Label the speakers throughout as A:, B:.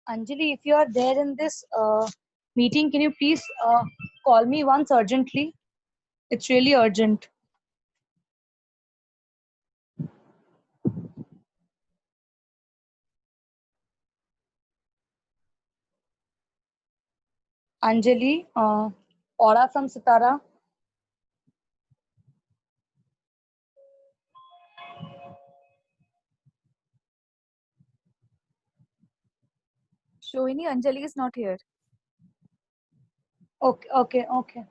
A: Anjali, if you are there in this meeting, can you please call me once urgently? It's really urgent. Anjali, Aura from Sitara.
B: Shohini, Anjali is not here.
A: Okay, okay, okay.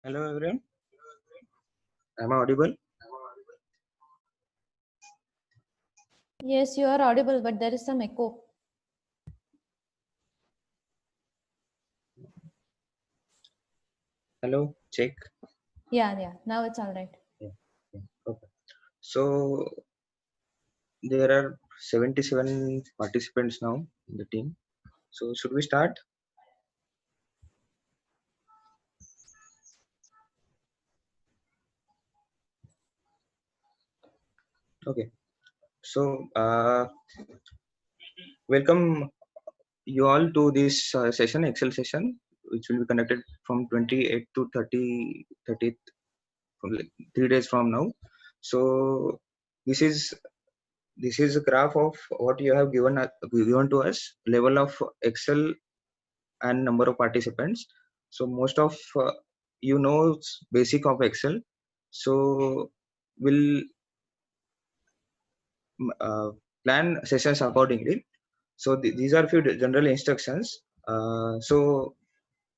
C: Hello everyone. Am I audible?
D: Yes, you are audible, but there is some echo.
C: Hello, check.
D: Yeah. Now it's all right.
C: Yeah. Okay. So there are 77 participants now in the team. So should we start? Okay. So welcome you all to this session, Excel session, which will be conducted from 28 to 30th, from like 3 days from now. So this is a graph of what you have given to us, level of Excel and number of participants. So most of you know basic of Excel. So we'll plan sessions accordingly. So these are few general instructions. So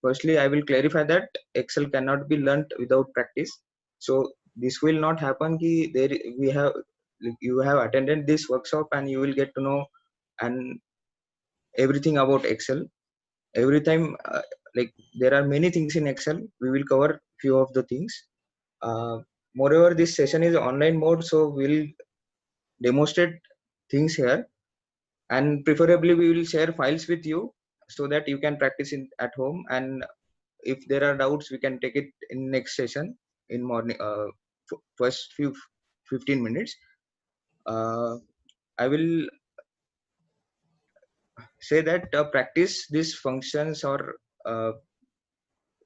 C: firstly, I will clarify that Excel cannot be learnt without practice. So this will not happen. Ki there we have you have attended this workshop and you will get to know and everything about Excel. Every time, like there are many things in Excel. We will cover few of the things. Moreover, this session is online mode, so we'll demonstrate things here, and preferably we will share files with you so that you can practice at home. And if there are doubts, we can take it in next session in morning. First few 15 minutes. I will say that practice these functions or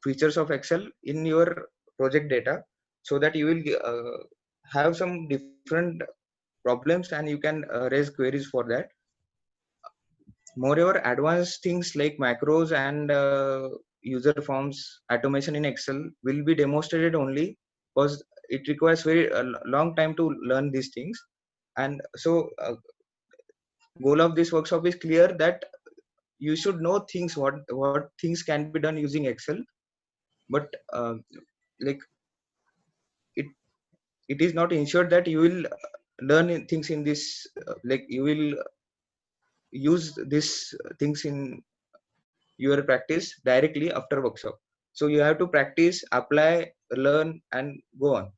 C: features of Excel in your project data so that you will have some different problems and you can raise queries for that. Moreover, advanced things like macros and user forms automation in Excel will be demonstrated only because it requires very long time to learn these things. And so goal of this workshop is clear that you should know things what things can be done using Excel, but like it it is not ensured that you will learn things in this like you will use these things in your practice directly after workshop. So you have to practice, apply, learn, and go on.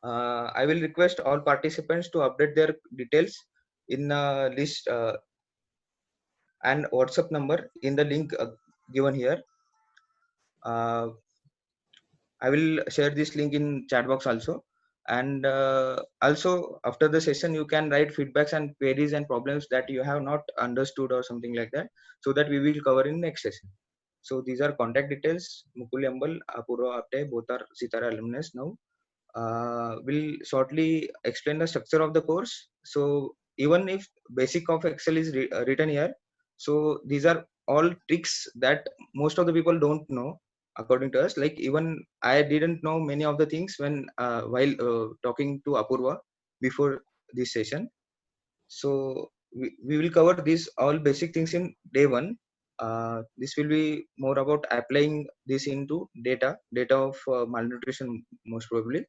C: I will request all participants to update their details in a list and WhatsApp number in the link given here. uh, I will share this link in chat box also. And also after the session you can write feedbacks and queries and problems that you have not understood or something like that, so that we will cover in next session. So these are contact details. Mukul Ambal, Apurva Apte, both are Sitara alumnus now. Will shortly explain the structure of the course. So even if basic of Excel is written here, so these are all tricks that most of the people don't know according to us. Like even I didn't know many of the things when while talking to Apurva before this session. So we will cover these all basic things in day one. This will be more about applying this into data of malnutrition most probably.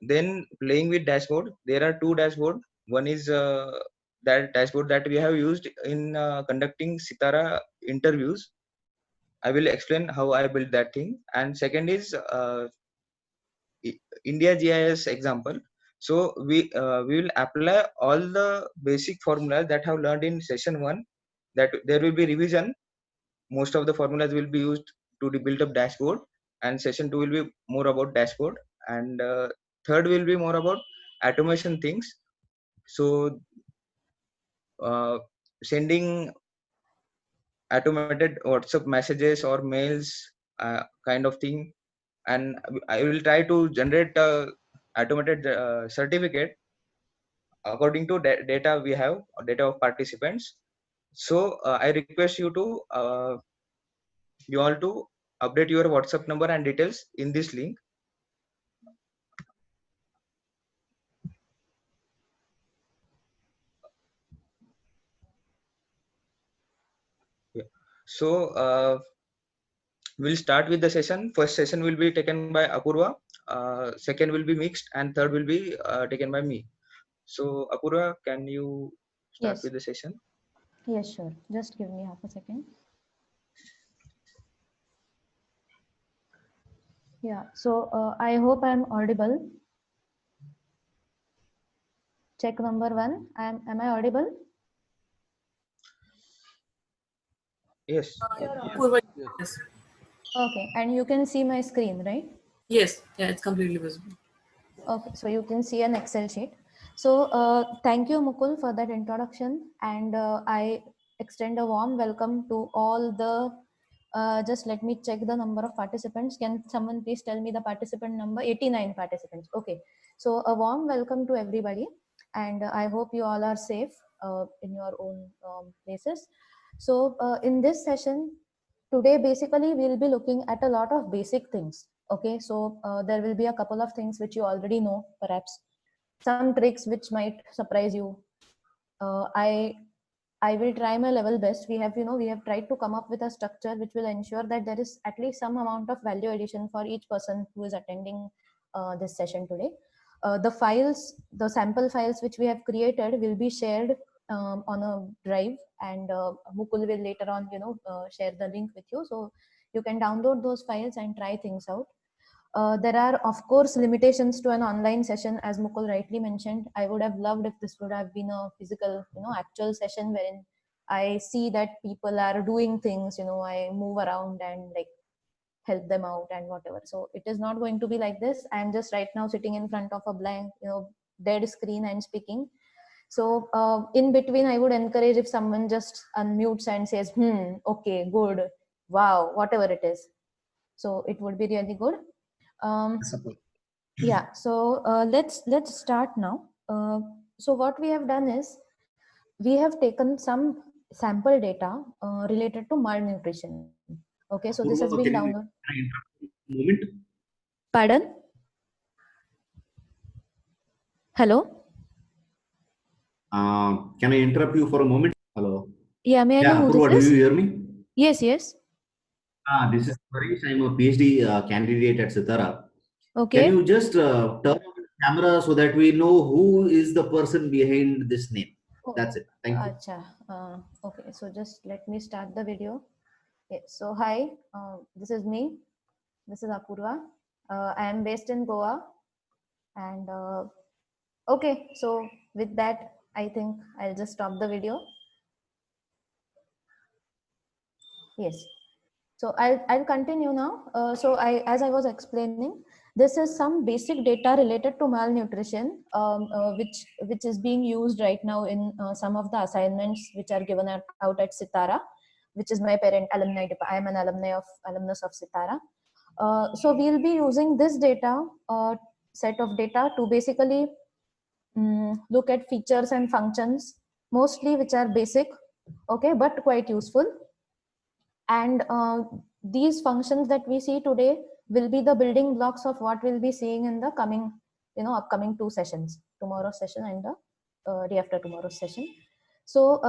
C: Then playing with dashboard. There are two dashboard. One is that dashboard that we have used in conducting Sitara interviews. I will explain how I built that thing. And second is India GIS example. So we will apply all the basic formulas that have learned in session 1. That there will be revision. Most of the formulas will be used to build up dashboard, and session 2 will be more about dashboard, and third will be more about automation things. So sending automated WhatsApp messages or mails, kind of thing, and I will try to generate automated certificate according to data we have, data of participants. So I request you all to update your WhatsApp number and details in this link. Yeah. So we'll start with the session. First session will be taken by Apurva. Second will be mixed, and third will be taken by me. So Apurva, can you start
D: Yes.
C: with the session?
D: Yes, sure. Just give me half a second. Yeah. So I hope I'm audible. Check number 1. Am I audible?
C: Yes.
B: Purva, yes.
D: Okay. And you can see my screen, right?
B: Yes, yeah, it's completely visible.
D: Okay, so you can see an Excel sheet. So thank you, Mukul, for that introduction. And I extend a warm welcome to all the, just let me check the number of participants. Can someone please tell me the participant number? 89 participants. Okay, so a warm welcome to everybody. And I hope you all are safe in your own places. So in this session, today, basically, we'll be looking at a lot of basic things. Okay, so there will be a couple of things which you already know, perhaps some tricks which might surprise you. I will try my level best. We have tried to come up with a structure which will ensure that there is at least some amount of value addition for each person who is attending this session today. The sample files which we have created will be shared on a drive, and Mukul will later on, share the link with you, so you can download those files and try things out. There are, of course, limitations to an online session, as Mukul rightly mentioned. I would have loved if this would have been a physical, actual session wherein I see that people are doing things, I move around and like help them out and whatever. So it is not going to be like this. I'm just right now sitting in front of a blank, dead screen and speaking. So in between, I would encourage if someone just unmutes and says, okay, good, wow, whatever it is. So it would be really good. Yeah, so let's start now. So what we have done is we have taken some sample data related to malnutrition. Okay, so this has been downloaded.
E: Moment.
D: Pardon? Hello?
E: Can I interrupt you for a moment? Hello.
D: Yeah, may I know who
E: Apurva,
D: this
E: do
D: is?
E: you hear me?
D: Yes, yes.
E: This is Paresh. I'm a PhD candidate at Sitara.
D: Okay.
E: Can you just turn on the camera so that we know who is the person behind this name? That's it. Thank you.
D: Acha. Okay, so just let me start the video. Okay, so hi, this is me. This is Apurva. I am based in Goa. And okay, so with that, I think I'll just stop the video. Yes. So I'll continue now. So as I was explaining, this is some basic data related to malnutrition, which is being used right now in some of the assignments which are given out at Sitara, which is my parent alumni. I am an alumnus of Sitara. So we'll be using this data, set of data, to basically look at features and functions, mostly which are basic, okay, but quite useful. And these functions that we see today will be the building blocks of what we'll be seeing in the coming, upcoming 2 sessions, tomorrow's session and the day after tomorrow's session. So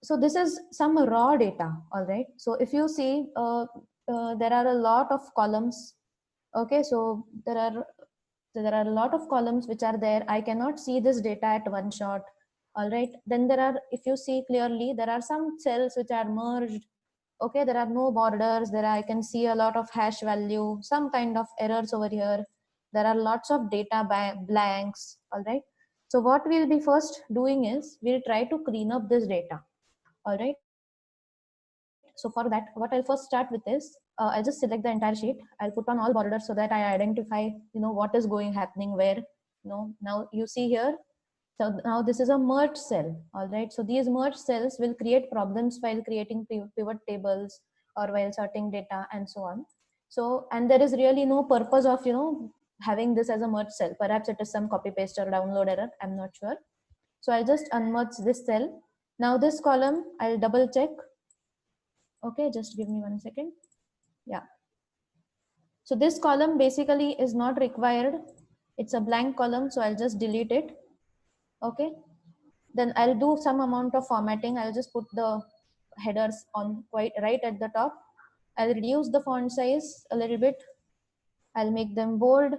D: so this is some raw data, all right? So if you see, there are a lot of columns. Okay, so there are a lot of columns which are there. I cannot see this data at one shot. All right, then there are, if you see clearly, there are some cells which are merged. Okay, there are no borders there. I can see a lot of hash value, some kind of errors over here. There are lots of data blanks. All right, so what we'll be first doing is we'll try to clean up this data. All right, so for that, what I'll first start with is I'll just select the entire sheet. I'll put on all borders so that I identify, what is happening where. Now you see here. So now this is a merged cell. All right. So these merged cells will create problems while creating pivot tables or while sorting data and so on. So, and there is really no purpose of, having this as a merged cell. Perhaps it is some copy paste or download error. I'm not sure. So I'll just unmerge this cell. Now this column, I'll double check. Okay, just give me 1 second. Yeah. So this column basically is not required. It's a blank column. So I'll just delete it. Okay. Then I'll do some amount of formatting. I'll just put the headers on quite right at the top. I'll reduce the font size a little bit. I'll make them bold.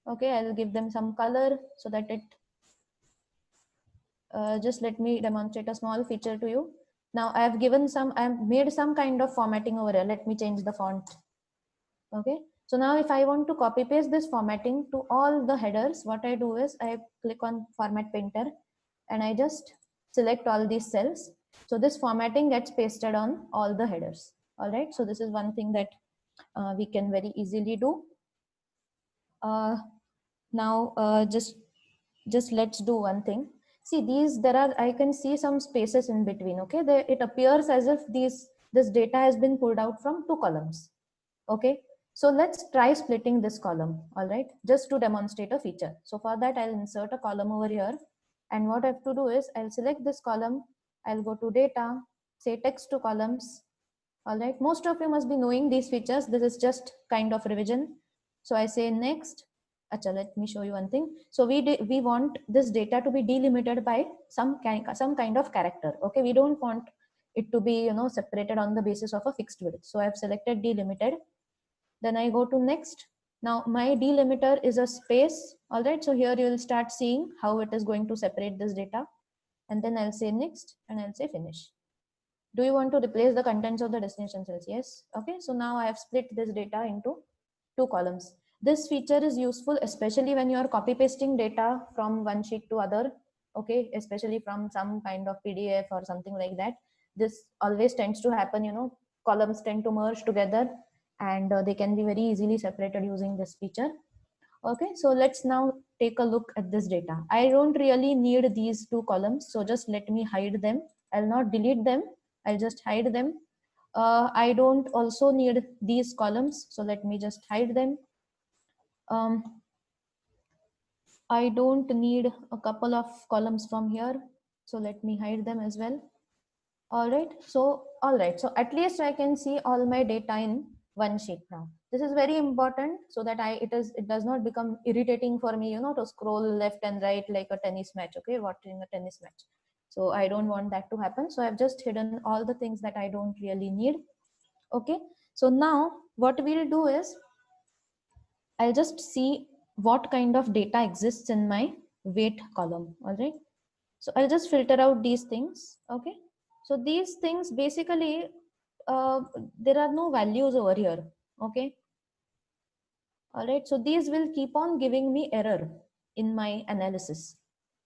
D: Okay. I'll give them some color so that it, just let me demonstrate a small feature to you. Now I've made some kind of formatting over here. Let me change the font. Okay. So now if I want to copy paste this formatting to all the headers, what I do is I click on Format Painter and I just select all these cells. So this formatting gets pasted on all the headers. All right. So this is one thing that we can very easily do. Now just let's do one thing. See these, I can see some spaces in between. Okay. It appears as if this data has been pulled out from 2 columns. Okay. So let's try splitting this column. All right. Just to demonstrate a feature. So for that, I'll insert a column over here. And what I have to do is I'll select this column. I'll go to data, say text to columns. All right. Most of you must be knowing these features. This is just kind of revision. So I say next. Achha, let me show you one thing. So we want this data to be delimited by some kind of character. Okay. We don't want it to be, separated on the basis of a fixed width. So I've selected delimited. Then I go to next. Now my delimiter is a space. All right. So here you will start seeing how it is going to separate this data. And then I'll say next and I'll say finish. Do you want to replace the contents of the destination cells? Yes. Okay. So now I have split this data into 2 columns. This feature is useful, especially when you are copy pasting data from one sheet to other. Okay. Especially from some kind of PDF or something like that. This always tends to happen, columns tend to merge together and they can be very easily separated using this feature. Okay, so let's now take a look at this data. I don't really need these 2 columns, so just let me hide them. I'll not delete them, I'll just hide them. I don't also need these columns, so let me just hide them. I don't need a couple of columns from here, so let me hide them as well. All right, so at least I can see all my data in one sheet now. This is very important so that it does not become irritating for me, to scroll left and right like a tennis match. Okay, watching a tennis match. So I don't want that to happen. So I've just hidden all the things that I don't really need. Okay, so now what we'll do is I'll just see what kind of data exists in my weight column. All right, so I'll just filter out these things. Okay, so these things basically there are no values over here. Okay, all right, so these will keep on giving me error in my analysis.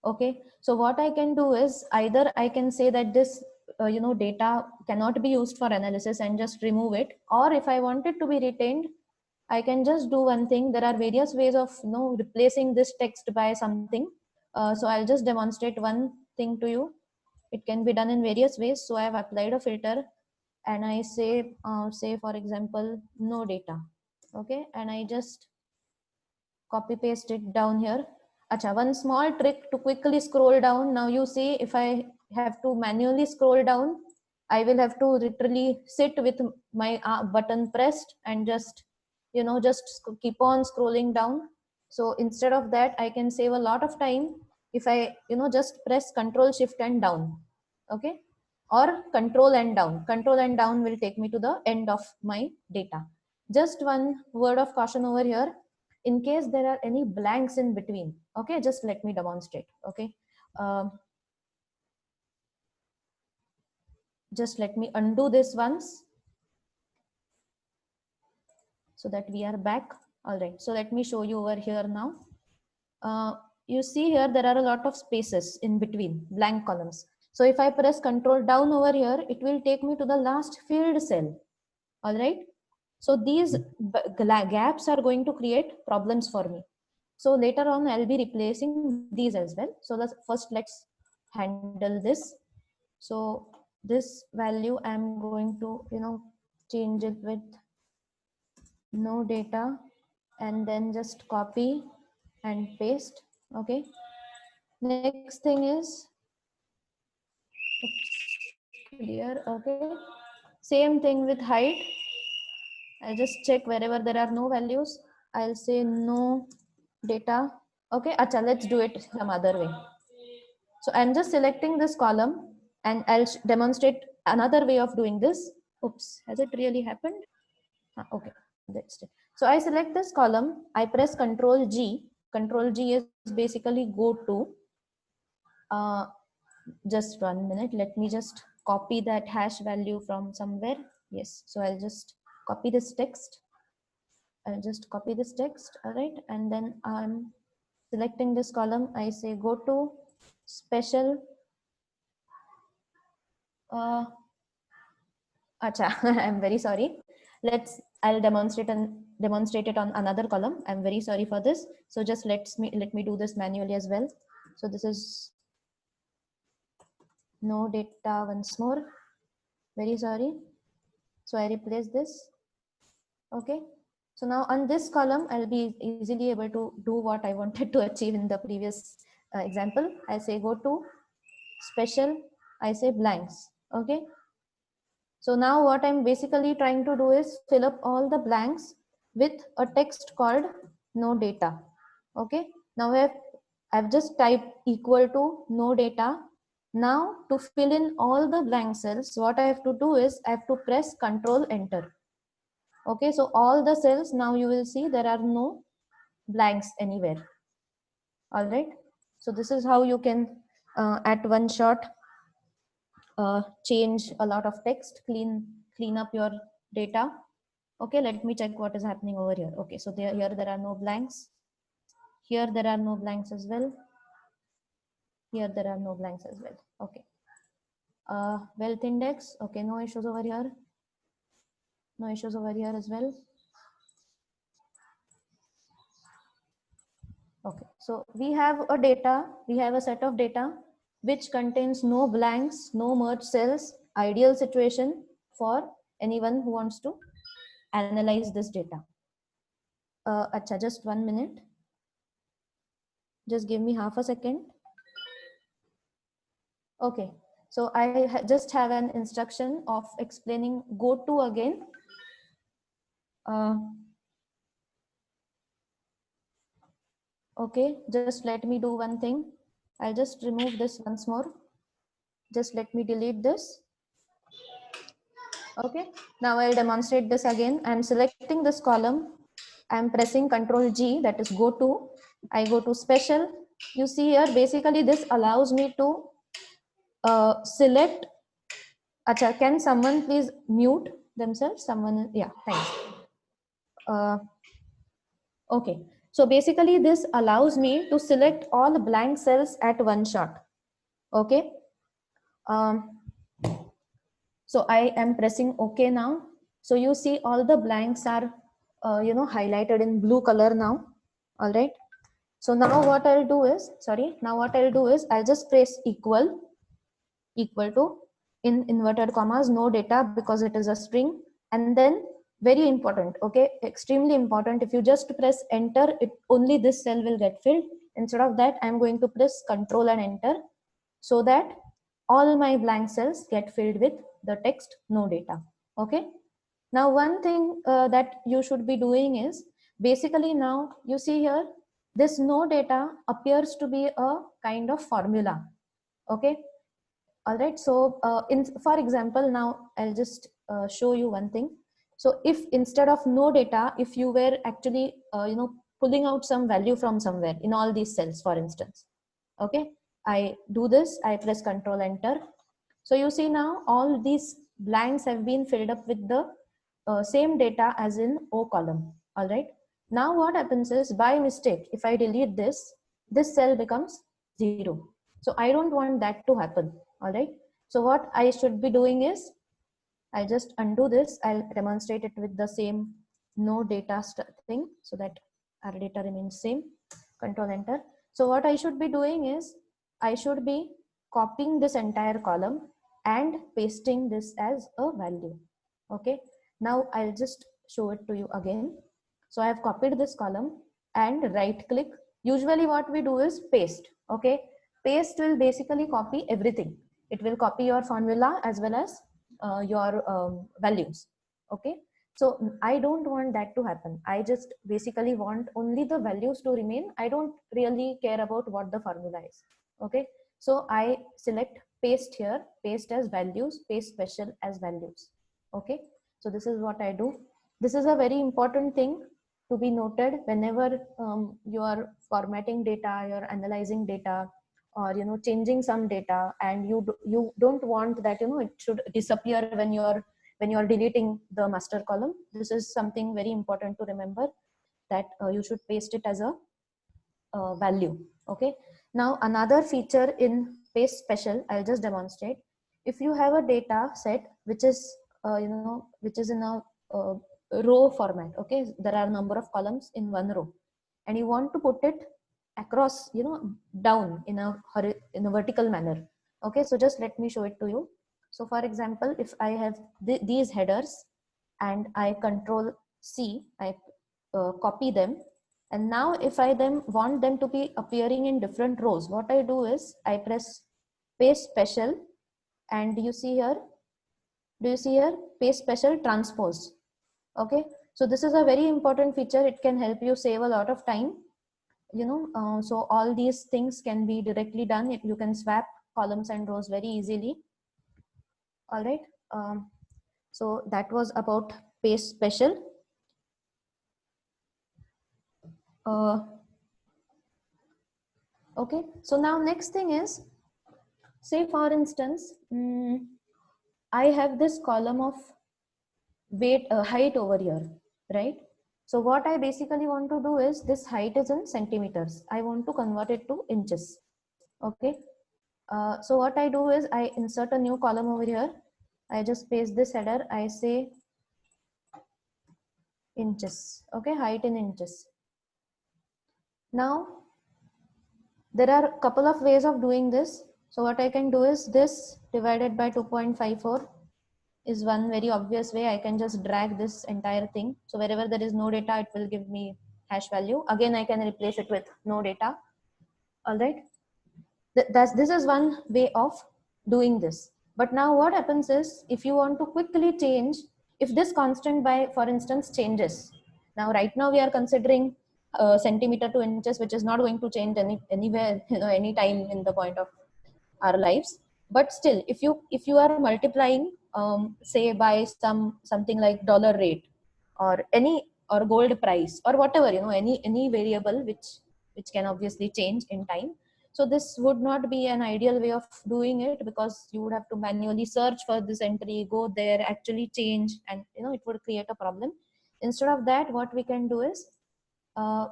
D: Okay, so what I can do is either I can say that this data cannot be used for analysis and just remove it, or if I want it to be retained, I can just do one thing. There are various ways of replacing this text by something. So I'll just demonstrate one thing to you. It can be done in various ways. So I have applied a filter and I say for example, no data. Okay, and I just copy paste it down here. Acha, one small trick to quickly scroll down. Now you see, if I have to manually scroll down, I will have to literally sit with my button pressed and just keep on scrolling down. So instead of that, I can save a lot of time if I just press Control Shift and down. Okay, or control and down. Control and down will take me to the end of my data. Just one word of caution over here. In case there are any blanks in between, okay, just let me demonstrate. Okay, just let me undo this once so that we are back. All right, so let me show you over here now. You see here there are a lot of spaces in between blank columns. So if I press control down over here, it will take me to the last filled cell. All right, so these gaps are going to create problems for me. So later on I'll be replacing these as well. So first let's handle this. So this value I'm going to change it with no data, and then just copy and paste. Okay, next thing is clear. Okay, same thing with height. I'll just check wherever there are no values. I'll say no data. Okay, acha, let's do it some other way. So I'm just selecting this column and I'll demonstrate another way of doing this. Oops, has it really happened? Okay, that's it. So I select this column, I press Control G. Control G is basically go to. Just 1 minute, let me just copy that hash value from somewhere. Yes, so I'll just copy this text. I'll just copy this text, all right, and then I'm selecting this column. I say go to special. Acha, I'm very sorry. I'll demonstrate it on another column. I'm very sorry for this. So just let me do this manually as well. So this is no data once more. Very sorry. So I replace this. Okay. So now on this column, I'll be easily able to do what I wanted to achieve in the previous example. I say go to special, I say blanks. Okay. So now what I'm basically trying to do is fill up all the blanks with a text called no data. Okay. Now I've just typed equal to no data. Now to fill in all the blank cells, what I have to do is I have to press Control Enter. Okay, so all the cells, now you will see there are no blanks anywhere. All right, so this is how you can at one shot change a lot of text, clean up your data. Okay, let me check what is happening over here. Okay, so here there are no blanks. Here there are no blanks as well. Here there are no blanks as well. Okay. Wealth index. Okay, no issues over here. No issues over here as well. Okay, so we have a set of data which contains no blanks, no merged cells, ideal situation for anyone who wants to analyze this data. Acha, just 1 minute. Just give me half a second. Okay, so I just have an instruction of explaining go to again. Okay, just let me do one thing. I'll just remove this once more. Just let me delete this. Okay, now I'll demonstrate this again. I'm selecting this column. I'm pressing Control G, that is go to. I go to special. You see here, basically this allows me to select. Acha, can someone please mute themselves? Someone, yeah, thanks. Okay, so basically this allows me to select all the blank cells at one shot. Okay. So I am pressing OK now. So you see all the blanks are highlighted in blue color now. All right. So now what I'll do is, I'll just press equal to in inverted commas, no data, because it is a string. And then very important, okay, extremely important, if you just press enter, only this cell will get filled. Instead of that, I'm going to press Control and enter so that all my blank cells get filled with the text no data. Okay. Now one thing that you should be doing is, basically now you see here, this no data appears to be a kind of formula. Okay. All right. So for example, now I'll just show you one thing. So if instead of no data, if you were actually, pulling out some value from somewhere in all these cells, for instance, okay, I do this, I press Control Enter. So you see now all these blanks have been filled up with the same data as in O column. All right. Now what happens is, by mistake, if I delete this cell becomes 0. So I don't want that to happen. All right. So what I should be doing is, I just undo this. I'll demonstrate it with the same no data thing so that our data remains same. Control Enter. So what I should be doing is, I should be copying this entire column and pasting this as a value. Okay. Now I'll just show it to you again. So I have copied this column and right click. Usually what we do is paste. Okay. Paste will basically copy everything. It will copy your formula as well as your values. Okay. So I don't want that to happen. I just basically want only the values to remain. I don't really care about what the formula is. Okay. So I select paste here, paste as values, paste special as values. Okay. So this is what I do. This is a very important thing to be noted whenever you are formatting data, you're analyzing data, or changing some data, and you don't want that it should disappear when you're deleting the master column. This is something very important to remember, that you should paste it as a value. Okay. Now another feature in paste special, I'll just demonstrate. If you have a data set which is which is in a row format, okay, there are a number of columns in one row, and you want to put it across, down in a vertical manner. Okay. So just let me show it to you. So for example, if I have these headers and I Control C, I copy them, and now if I want them to be appearing in different rows, what I do is I press paste special, and do you see here paste special transpose. Okay. So this is a very important feature. It can help you save a lot of time. So all these things can be directly done. You can swap columns and rows very easily. All right. So that was about paste special. Okay. So now next thing is, say for instance, I have this column of weight, height over here, right? So what I basically want to do is, this height is in centimeters. I want to convert it to inches. Okay. So what I do is, I insert a new column over here. I just paste this header. I say inches. Okay. Height in inches. Now there are a couple of ways of doing this. So what I can do is, this divided by 2.54 is one very obvious way. I can just drag this entire thing. So wherever there is no data, it will give me hash value. Again, I can replace it with no data. All right. This is one way of doing this. But now what happens is, if you want to quickly change, if this constant by, for instance, changes. Now, right now we are considering centimeter to inches, which is not going to change anywhere, any time in the point of our lives. But still, if you are multiplying, say by something like dollar rate, or or gold price, or whatever, any variable which can obviously change in time. So this would not be an ideal way of doing it, because you would have to manually search for this entry, go there, actually change, and it would create a problem. Instead of that, what we can do is, I'll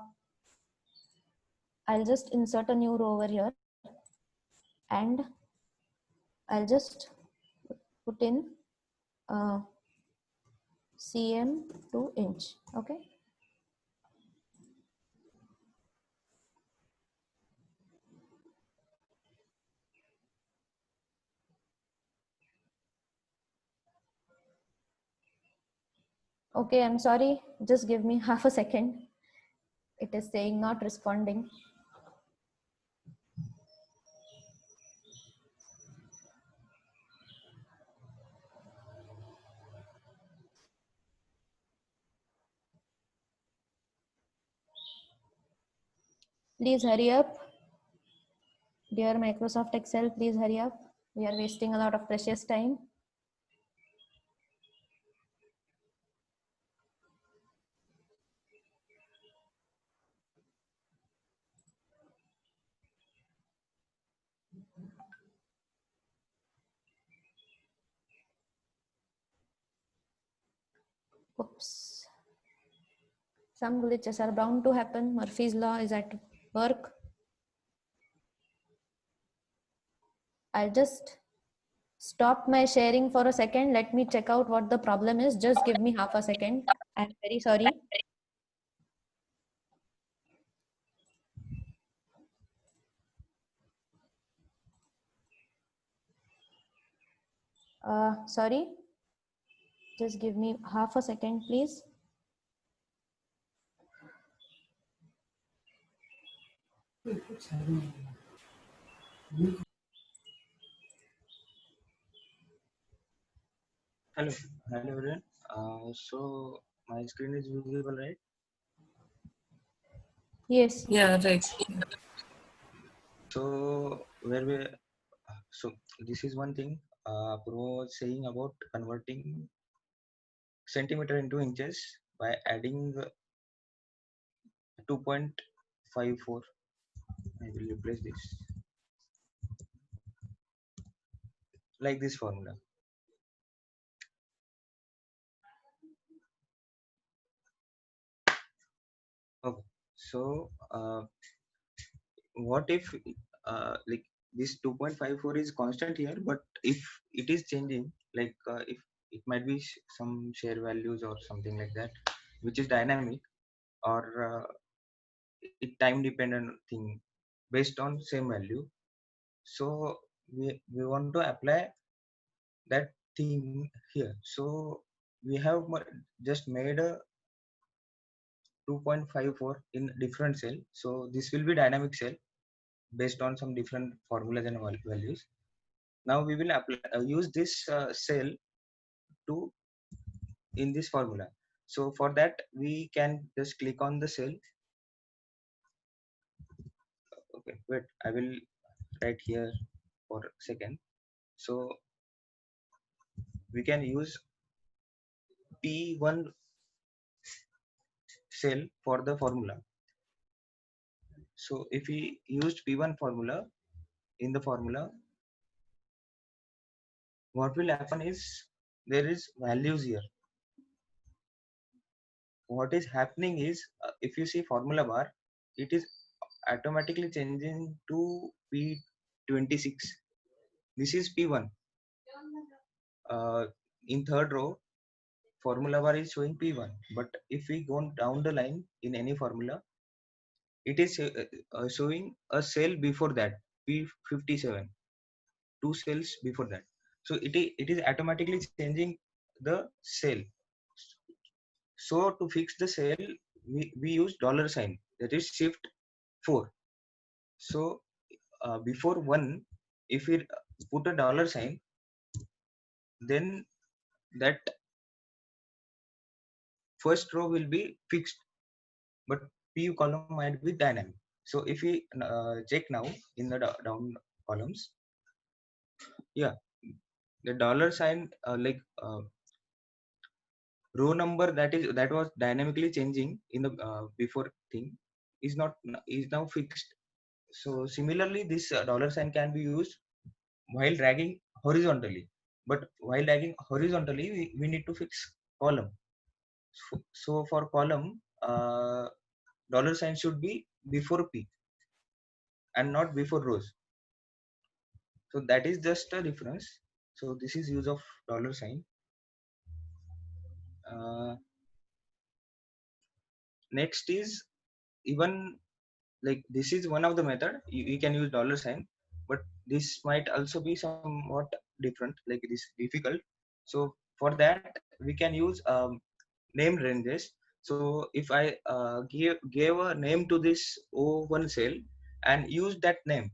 D: just insert a new row over here, and I'll just put in cm to inch. Okay. Okay, I'm sorry. Just give me half a second. It is saying not responding. Please hurry up. Dear Microsoft Excel, please hurry up. We are wasting a lot of precious time. Oops. Some glitches are bound to happen. Murphy's law is at work. I'll just stop my sharing for a second. Let me check out what the problem is. Just give me half a second. I'm very sorry. Sorry. Just give me half a second, please.
C: Hello, hello everyone. So my screen is visible, right?
D: Yes.
B: Yeah, right.
C: So where we, so this is one thing. Pro was saying about converting centimeter into inches by adding 2.54. I will replace this like this formula. Okay. So what if like this 2.54 is constant here, but if it is changing, like if it might be some share values or something like that, which is dynamic or it time dependent thing based on same value. So we want to apply that thing here. So we have just made a 2.54 in different cell. So this will be dynamic cell based on some different formulas and values. Now we will apply, use this cell to in this formula. So for that we can just click on the cell. Okay, wait, I will write here for a second. So we can use P1 cell for the formula. So if we used P1 formula in the formula, what will happen is there is values here. What is happening is if you see formula bar, it is automatically changing to P26. This is P1. In third row, formula bar is showing P1. But if we go down the line in any formula, it is showing a cell before that, P57, two cells before that. So it is automatically changing the cell. So to fix the cell, we use dollar sign, that is shift 4. So before 1, if we put a dollar sign, then that first row will be fixed, but PU column might be dynamic. So if we check now in the down columns, yeah, the dollar sign row number that was dynamically changing in the before thing is now fixed. So similarly, this dollar sign can be used while dragging horizontally, but while dragging horizontally we need to fix column. So for column, dollar sign should be before P and not before rows. So that is just a difference. So this is use of dollar sign. Next is, even like this is one of the method you can use dollar sign, but this might also be somewhat different, like this difficult. So for that we can use name ranges. So if I gave a name to this O1 cell and use that name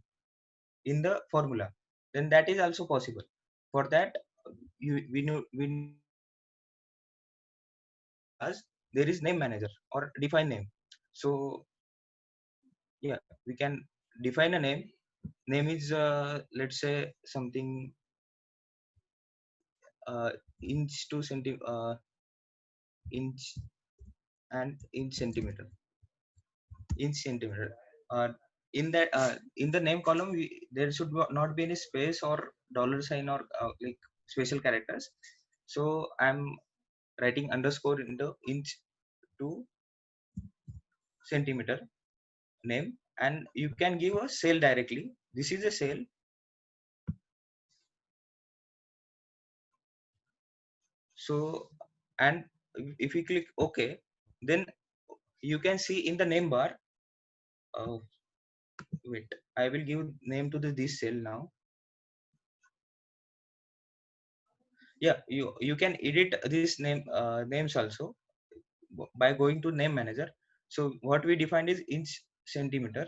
C: in the formula, then that is also possible. For that we as there is name manager or define name. So yeah, we can define a name name is let's say something inch to inch and inch centimeter. Uh, in the name column, there should not be any space or dollar sign or like special characters. So I'm writing underscore in the inch to centimeter name, and you can give a cell directly. This is a cell. So, and if you click OK, then you can see in the name bar. Wait, I will give name to this cell now. Yeah, you can edit this names also by going to name manager. So what we defined is inch centimeter.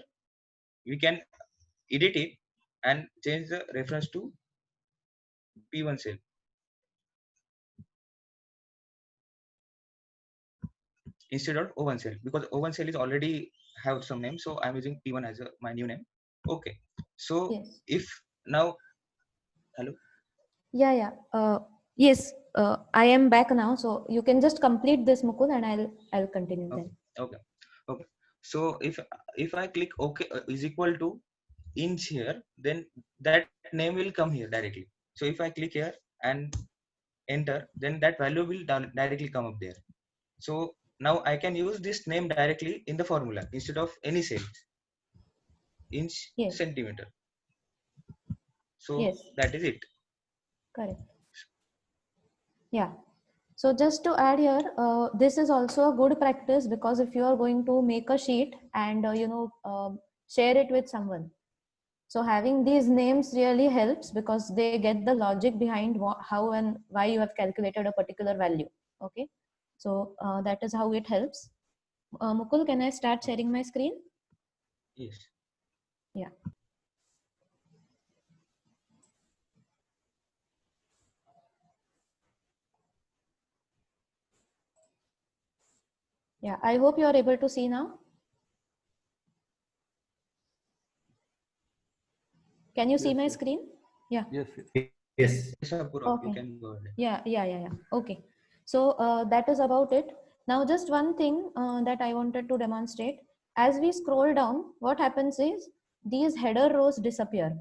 C: We can edit it and change the reference to P1 cell instead of O1 cell, because O1 cell is already have some name. So I'm using P1 as my new name. Okay. So
D: Yes.
C: if now, hello.
D: Yeah. Yes. I am back now, so you can just complete this, Mukul, and I'll continue then.
C: Okay. So if I click OK is equal to inch here, then that name will come here directly. So if I click here and enter, then that value will directly come up there. So now I can use this name directly in the formula instead of any cell. Inch
D: Yes.
C: centimeter. So
D: Yes.
C: that is it.
D: Correct. Yeah. So just to add here, this is also a good practice, because if you are going to make a sheet and share it with someone, so having these names really helps, because they get the logic behind how and why you have calculated a particular value. Okay, so that is how it helps. Mukul, can I start sharing my screen?
C: Yes.
D: Yeah. Yeah, I hope you are able to see now. Can you see my screen? Yeah.
E: Yes.
C: Yes, Apurva, you
D: Okay.
C: can go ahead.
D: Yeah. Okay. So that is about it. Now, just one thing that I wanted to demonstrate. As we scroll down, what happens is these header rows disappear.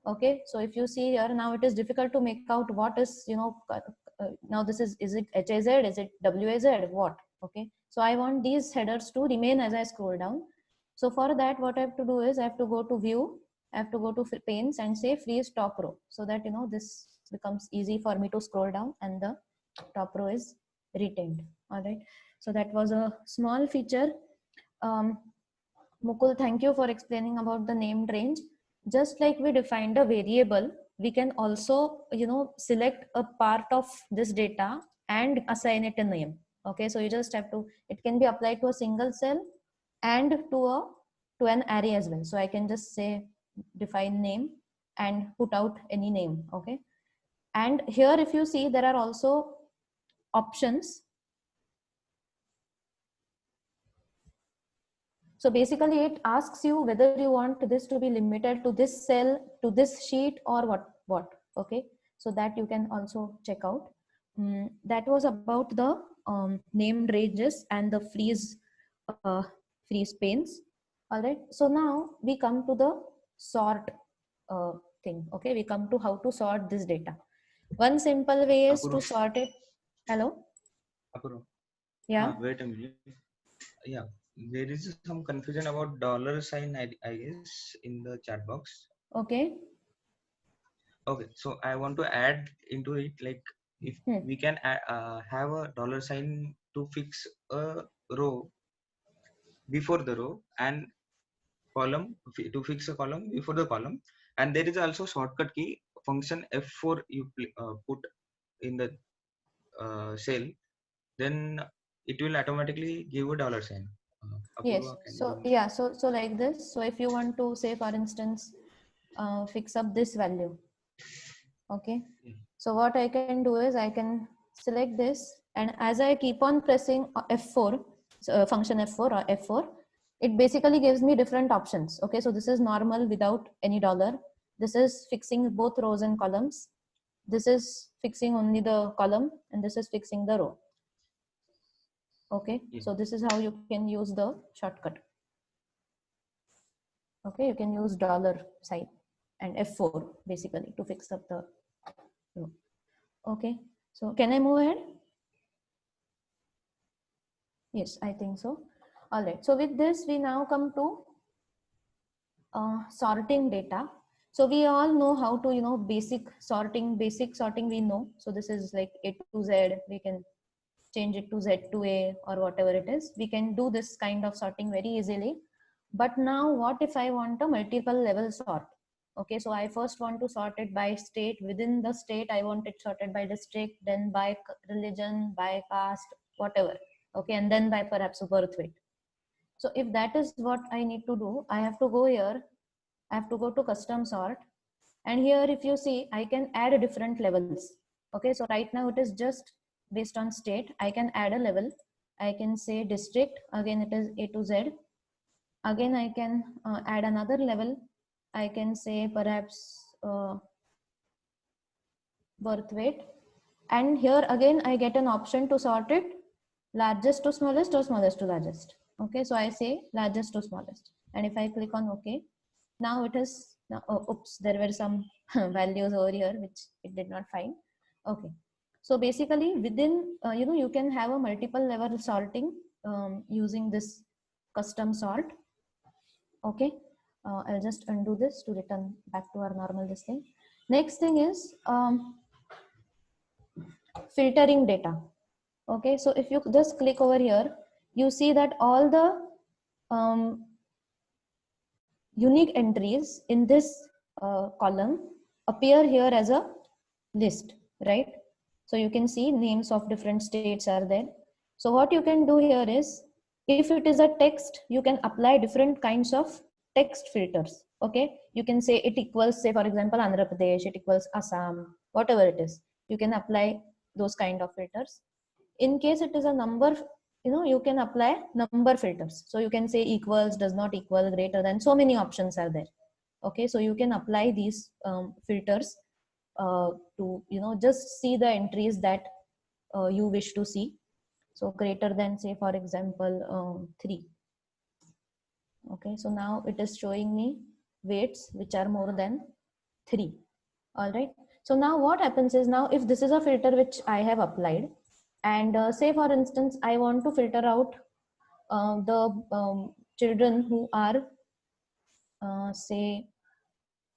D: Okay. So if you see here, now it is difficult to make out what is, now this is it HAZ, is it WAZ, what? Okay. So I want these headers to remain as I scroll down. So for that, what I have to do is I have to go to view, I have to go to panes and say freeze top row, so that this becomes easy for me to scroll down and the top row is retained. All right. So that was a small feature. Mukul, thank you for explaining about the named range. Just like we defined a variable, we can also select a part of this data and assign it a name. Okay, so you just have to, it can be applied to a single cell and to an array as well. So I can just say define name and put out any name. Okay, and here if you see, there are also options. So basically it asks you whether you want this to be limited to this cell, to this sheet, or what. Okay, so that you can also check out. That was about the named ranges and the freeze panes. All right, so now we come to the sort thing. Okay, we come to how to sort this data. One simple way is to
C: Apurva.
D: sort it. Hello?
C: Apurva.
D: Yeah.
C: Wait a minute. Yeah, there is some confusion about dollar sign, I guess, in the chat box.
D: Okay.
C: Okay, so I want to add into it, like if we can have a dollar sign to fix a row before the row and column to fix a column before the column, and there is also shortcut key function F4 you put in the cell, then it will automatically give a dollar sign.
D: Yes.
C: Apurva, can
D: So
C: you?
D: yeah. So like this. So if you want to say, for instance, fix up this value. Okay. So what I can do is I can select this, and as I keep on pressing F4, function F4 or F4, it basically gives me different options. Okay, so this is normal without any dollar. This is fixing both rows and columns. This is fixing only the column, and this is fixing the row. Okay, so this is how you can use the shortcut. Okay, you can use dollar sign and F4 basically to fix up the row. Okay, so can I move ahead? Yes, I think so. All right, so with this we now come to sorting data. So we all know how to, you know, basic sorting we know. So this is like A to Z, we can change it to Z to A or whatever it is. We can do this kind of sorting very easily. But now what if I want a multiple level sort? Okay, so I first want to sort it by state. Within the state, I want it sorted by district, then by religion, by caste, whatever. Okay, and then by perhaps birth weight. So if that is what I need to do, I have to go here. I have to go to custom sort. And here, if you see, I can add different levels. Okay, so right now it is just based on state. I can add a level. I can say district. Again, it is A to Z. Again, I can add another level. I can say perhaps birth weight. And here again, I get an option to sort it largest to smallest or smallest to largest. Okay, so I say largest to smallest. And if I click on OK, now it is, now, oh, oops, there were some values over here which it did not find. Okay, so basically within, you know, you can have a multiple level sorting using this custom sort. Okay, I'll just undo this to return back to our normal this thing. Next thing is filtering data. Okay, so if you just click over here, you see that all the unique entries in this column appear here as a list, right? So you can see names of different states are there. So what you can do here is, if it is a text, you can apply different kinds of text filters. Okay, you can say it equals, say for example, Andhra Pradesh, it equals Assam, whatever it is. You can apply those kind of filters. In case it is a number, you know, you can apply number filters. So you can say equals, does not equal, greater than, so many options are there. Okay, so you can apply these filters to, you know, just see the entries that you wish to see. So greater than, say for example, 3. Okay, so now it is showing me weights which are more than 3. All right, so now what happens is, now if this is a filter which I have applied, and say for instance I want to filter out the children who are say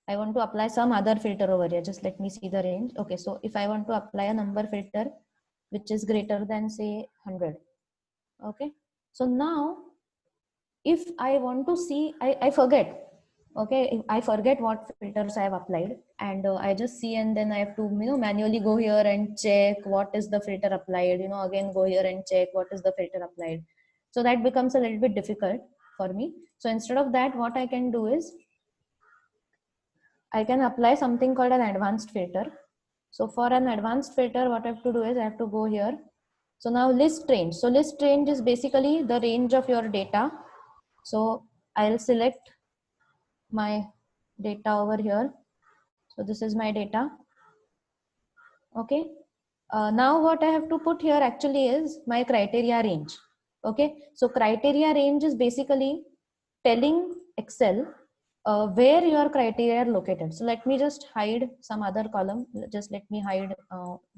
D: I want to apply some other filter over here. Just let me see the range. Okay, so if I want to apply a number filter which is greater than, say, 100. Okay, so now if I want to see, I forget. Okay, if I forget what filters I have applied, and I just see, and then I have to, you know, manually go here and check what is the filter applied, you know, again go here and check what is the filter applied. So that becomes a little bit difficult for me. So instead of that, what I can do is I can apply something called an advanced filter. So for an advanced filter, what I have to do is I have to go here. So now list range. So list range is basically the range of your data. So I'll select my data over here. So this is my data. Okay. Now what I have to put here actually is my criteria range. Okay. So criteria range is basically telling Excel where your criteria are located. So let me just hide some other column. Just let me hide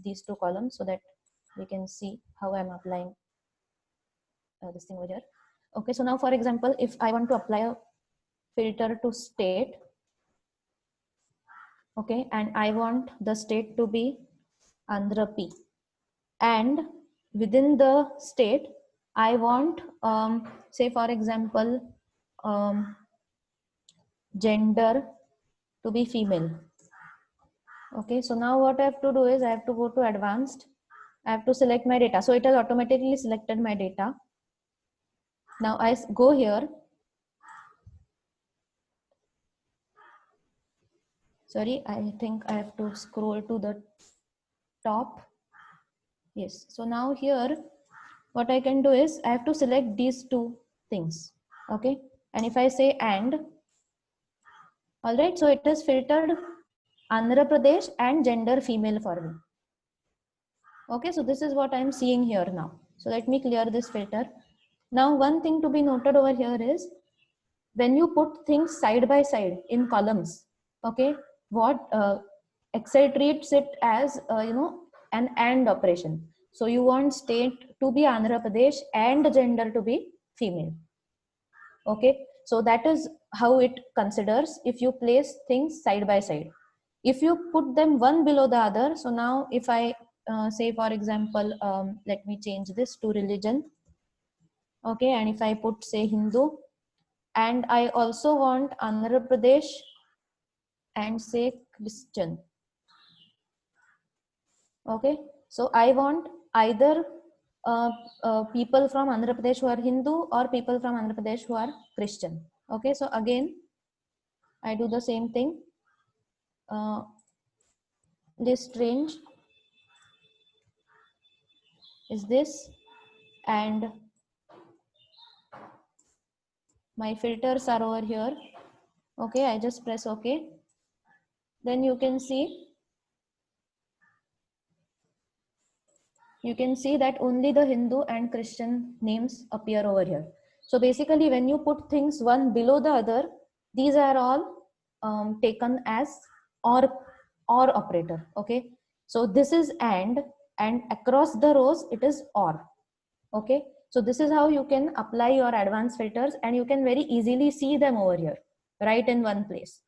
D: these 2 columns so that we can see how I'm applying this thing over here. Okay, so now for example, if I want to apply a filter to state, okay, and I want the state to be Andhra P, and within the state I want say for example gender to be female. Okay, so now what I have to do is I have to go to advanced. I have to select my data. So it has automatically selected my data. Now I go here. Sorry, I think I have to scroll to the top. Yes, so now here what I can do is I have to select these 2 things. Okay, and if I say and, all right, so it has filtered Andhra Pradesh and gender female for me. Okay, so this is what I'm seeing here now. So let me clear this filter. Now, one thing to be noted over here is when you put things side by side in columns, okay, what Excel treats it as, an and operation. So you want state to be Andhra Pradesh and gender to be female. Okay, so that is how it considers if you place things side by side. If you put them one below the other, so now if I say for example, let me change this to religion. Okay, and if I put say Hindu, and I also want Andhra Pradesh and say Christian. Okay, so I want either people from Andhra Pradesh who are Hindu or people from Andhra Pradesh who are Christian. Okay, so again I do the same thing. List range is this, and my filters are over here. Okay, I just press OK. Then you can see that only the Hindu and Christian names appear over here. So basically when you put things one below the other, these are all taken as or operator. Okay, so this is and across the rows it is or. Okay, so this is how you can apply your advanced filters, and you can very easily see them over here right in one place.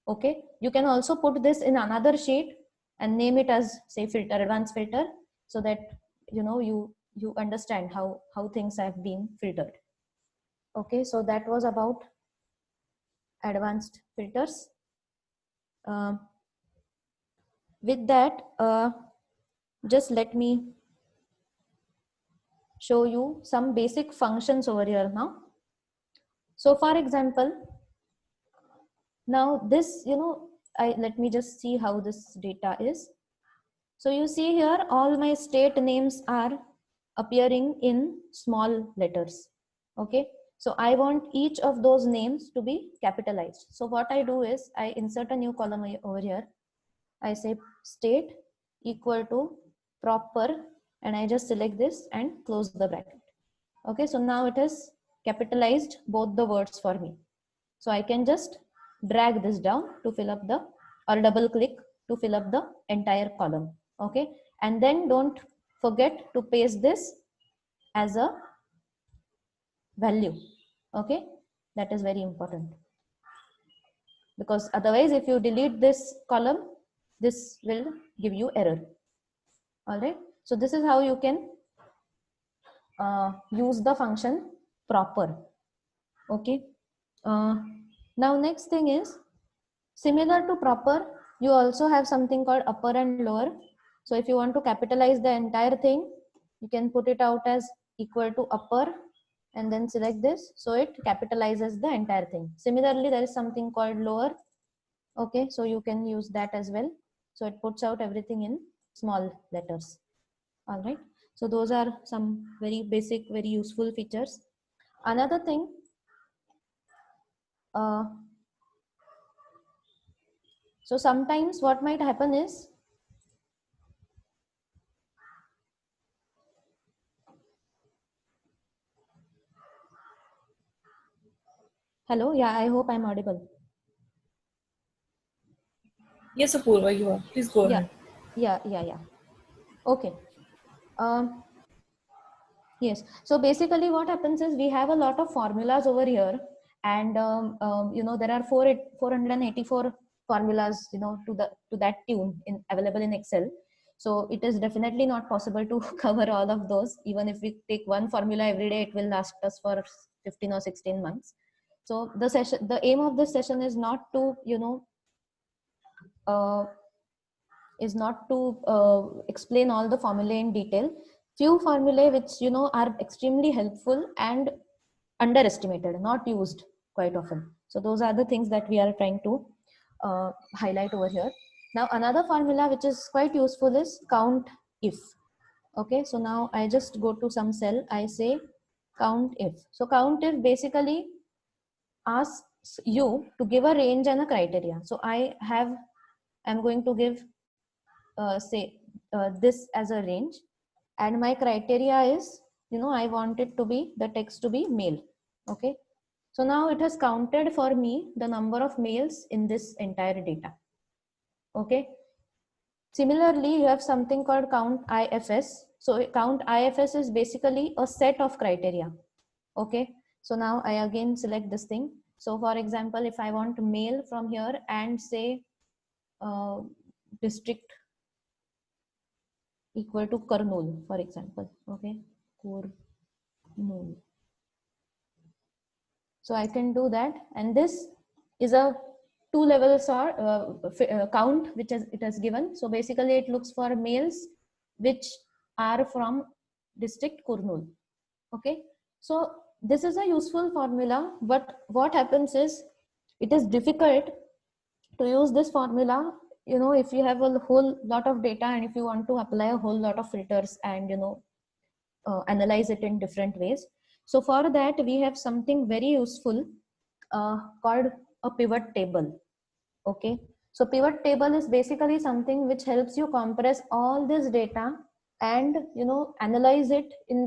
D: Okay, you can also put this in another sheet and name it as say filter, advanced filter, so that you understand how things have been filtered. Okay, so that was about advanced filters. With that, just let me show you some basic functions over here now. So for example, now this, let me just see how this data is. So you see here, all my state names are appearing in small letters. Okay, so I want each of those names to be capitalized. So what I do is I insert a new column over here. I say state equal to proper, and I just select this and close the bracket. Okay, so now it has capitalized both the words for me. So I can just drag this down to fill up the, or double click to fill up the entire column. Okay, and then don't forget to paste this as a value. Okay, that is very important, because otherwise if you delete this column, this will give you error. All right, so this is how you can use the function proper. Okay, now next thing is, similar to proper, you also have something called upper and lower. So if you want to capitalize the entire thing, you can put it out as equal to upper and then select this, so it capitalizes the entire thing. Similarly, there is something called lower. Okay, so you can use that as well, so it puts out everything in small letters. All right, so those are some very basic, very useful features. Another thing, so sometimes what might happen is, hello, yeah, I hope I'm audible.
B: Yes, Apurva, you are. Please go ahead.
D: Yeah. Okay. Yes. So basically what happens is, we have a lot of formulas over here, and there are 484 formulas, to that tune available in Excel. So it is definitely not possible to cover all of those. Even if we take one formula every day, it will last us for 15 or 16 months. So the aim of this session is not to, explain all the formulae in detail. Few formulae which are extremely helpful and underestimated, not used quite often. So those are the things that we are trying to highlight over here. Now another formula which is quite useful is count if. Okay, so now I just go to some cell, I say count if. So count if basically asks you to give a range and a criteria. So I'm going to give say this as a range, and my criteria is, I want it to be the text to be male. Okay, so now it has counted for me the number of males in this entire data. Okay, similarly you have something called count ifs. So count ifs is basically a set of criteria. Okay, so now I again select this thing. So for example, if I want male from here and say district equal to Kurnool, for example. Okay, Kurnool. So I can do that, and this is a 2 levels or count which it has given. So basically it looks for males which are from district Kurnool. Okay, so this is a useful formula, but what happens is it is difficult to use this formula, if you have a whole lot of data and if you want to apply a whole lot of filters and analyze it in different ways. So for that we have something very useful called a pivot table. Okay, so pivot table is basically something which helps you compress all this data and analyze it in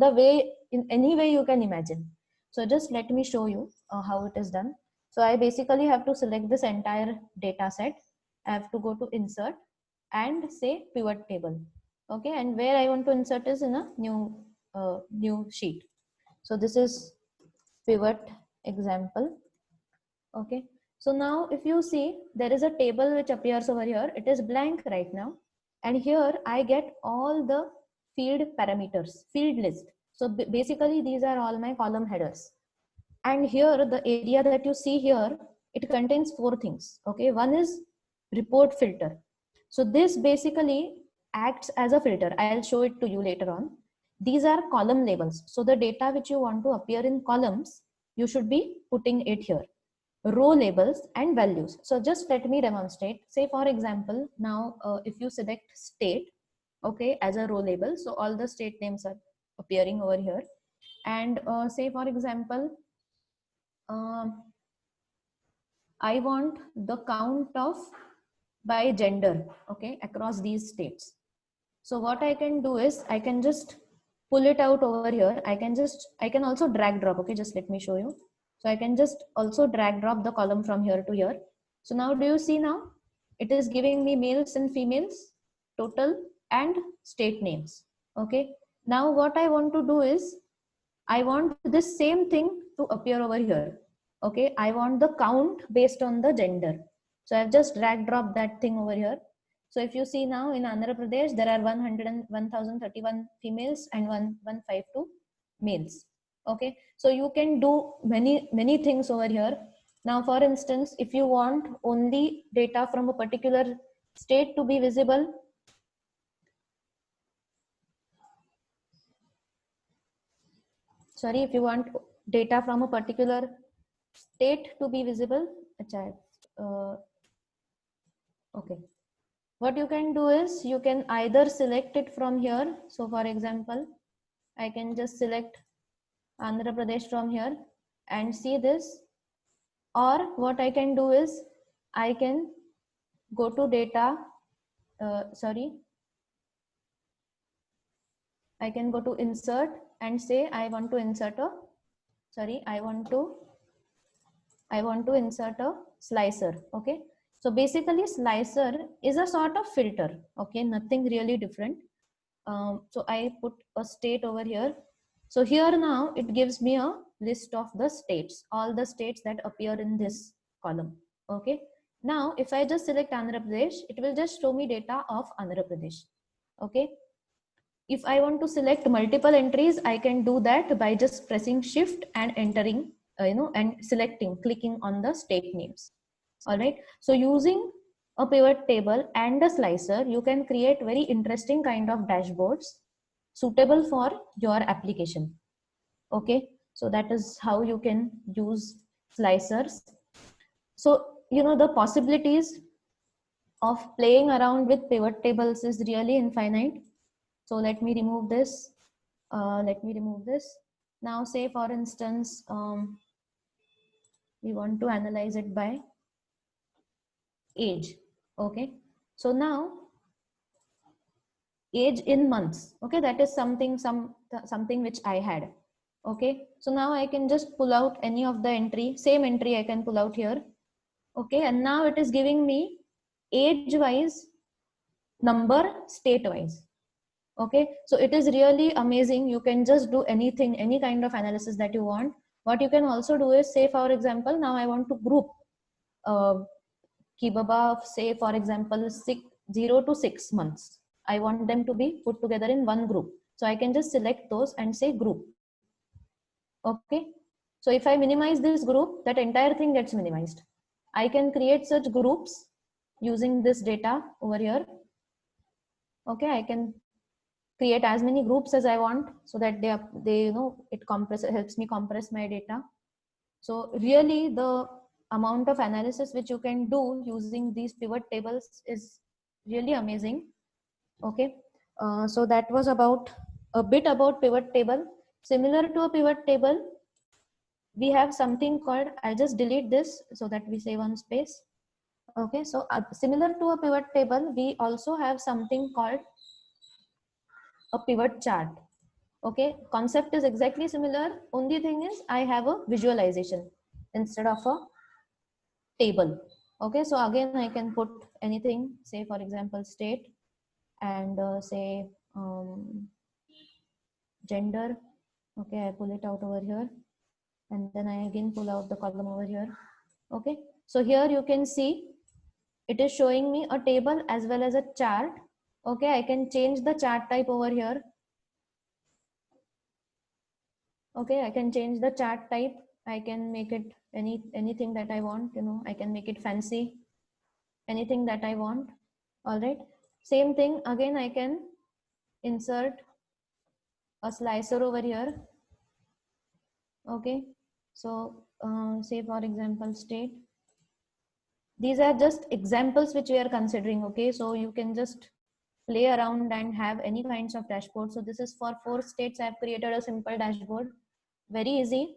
D: any way you can imagine. So just let me show you how it is done. So I basically have to select this entire data set. I have to go to insert and say pivot table. Okay, and where I want to insert is in a new sheet. So this is pivot example. Okay, so now if you see, there is a table which appears over here. It is blank right now, and here I get all the field parameters, field list. So basically these are all my column headers, and here the area that you see here, it contains 4 things. Okay, one is report filter. So this basically acts as a filter. I'll show it to you later on. These are column labels. So the data which you want to appear in columns, you should be putting it here. Row labels and values. So just let me demonstrate. Say for example, now if you select state, okay, as a row label, so all the state names are appearing over here. And say for example, I want the count of by gender, okay, across these states. So what I can do is I can just pull it out over here. I can also drag drop. Okay, just let me show you. So I can just also drag drop the column from here to here. So now do you see now? It is giving me males and females, total and state names. Okay. Now what I want to do is I want this same thing to appear over here. Okay. I want the count based on the gender. So I've just drag drop that thing over here. So if you see now in Andhra Pradesh, there are 1,031 females and 152 males. Okay, so you can do many things over here. Now, for instance, if you want only data from a particular state to be visible, if you want data from a particular state to be visible, okay. What you can do is you can either select it from here. So for example, I can just select Andhra Pradesh from here and see this, or what I can do is I can go to data, I can go to insert and say I want to insert a, I want to insert a slicer. Okay, so basically slicer is a sort of filter. Okay, nothing really different. So I put a state over here. So here now it gives me a list of the states, all the states that appear in this column. Okay, now if I just select Andhra Pradesh, it will just show me data of Andhra Pradesh. Okay, if I want to select multiple entries, I can do that by just pressing shift and entering, and clicking on the state names. All right, so using a pivot table and a slicer, you can create very interesting kind of dashboards suitable for your application. Okay, so that is how you can use slicers. So the possibilities of playing around with pivot tables is really infinite. So let me remove this. Now say for instance, we want to analyze it by age. Okay, so now age in months. Okay, that is something which I had. Okay, so now I can just pull out any of the entry, same entry I can pull out here. Okay, and now it is giving me age wise, number, state wise. Okay, so it is really amazing. You can just do anything, any kind of analysis that you want. What you can also do is, say for example, now I want to group Kibaba, say for example 0 to 6 months. I want them to be put together in one group. So I can just select those and say group. Okay, so if I minimize this group, that entire thing gets minimized. I can create such groups using this data over here. Okay, I can create as many groups as I want, so that they it helps me compress my data. So really the amount of analysis which you can do using these pivot tables is really amazing. Okay, so that was about a bit about pivot table. Similar to a pivot table, we have something called, I'll just delete this so that we save on space. Okay, so similar to a pivot table, we also have something called a pivot chart. Okay, concept is exactly similar. Only thing is I have a visualization instead of a table. Okay, so again I can put anything, say for example state, and say gender. Okay, I pull it out over here, and then I again pull out the column over here. Okay, so here you can see it is showing me a table as well as a chart. Okay, I can change the chart type over here. Okay, I can change the chart type. I can make it anything that I want, I can make it fancy, anything that I want. All right, same thing again, I can insert a slicer over here. Okay, so say for example state. These are just examples which we are considering. Okay, so you can just play around and have any kinds of dashboard. So this is for 4 states. I have created a simple dashboard, very easy.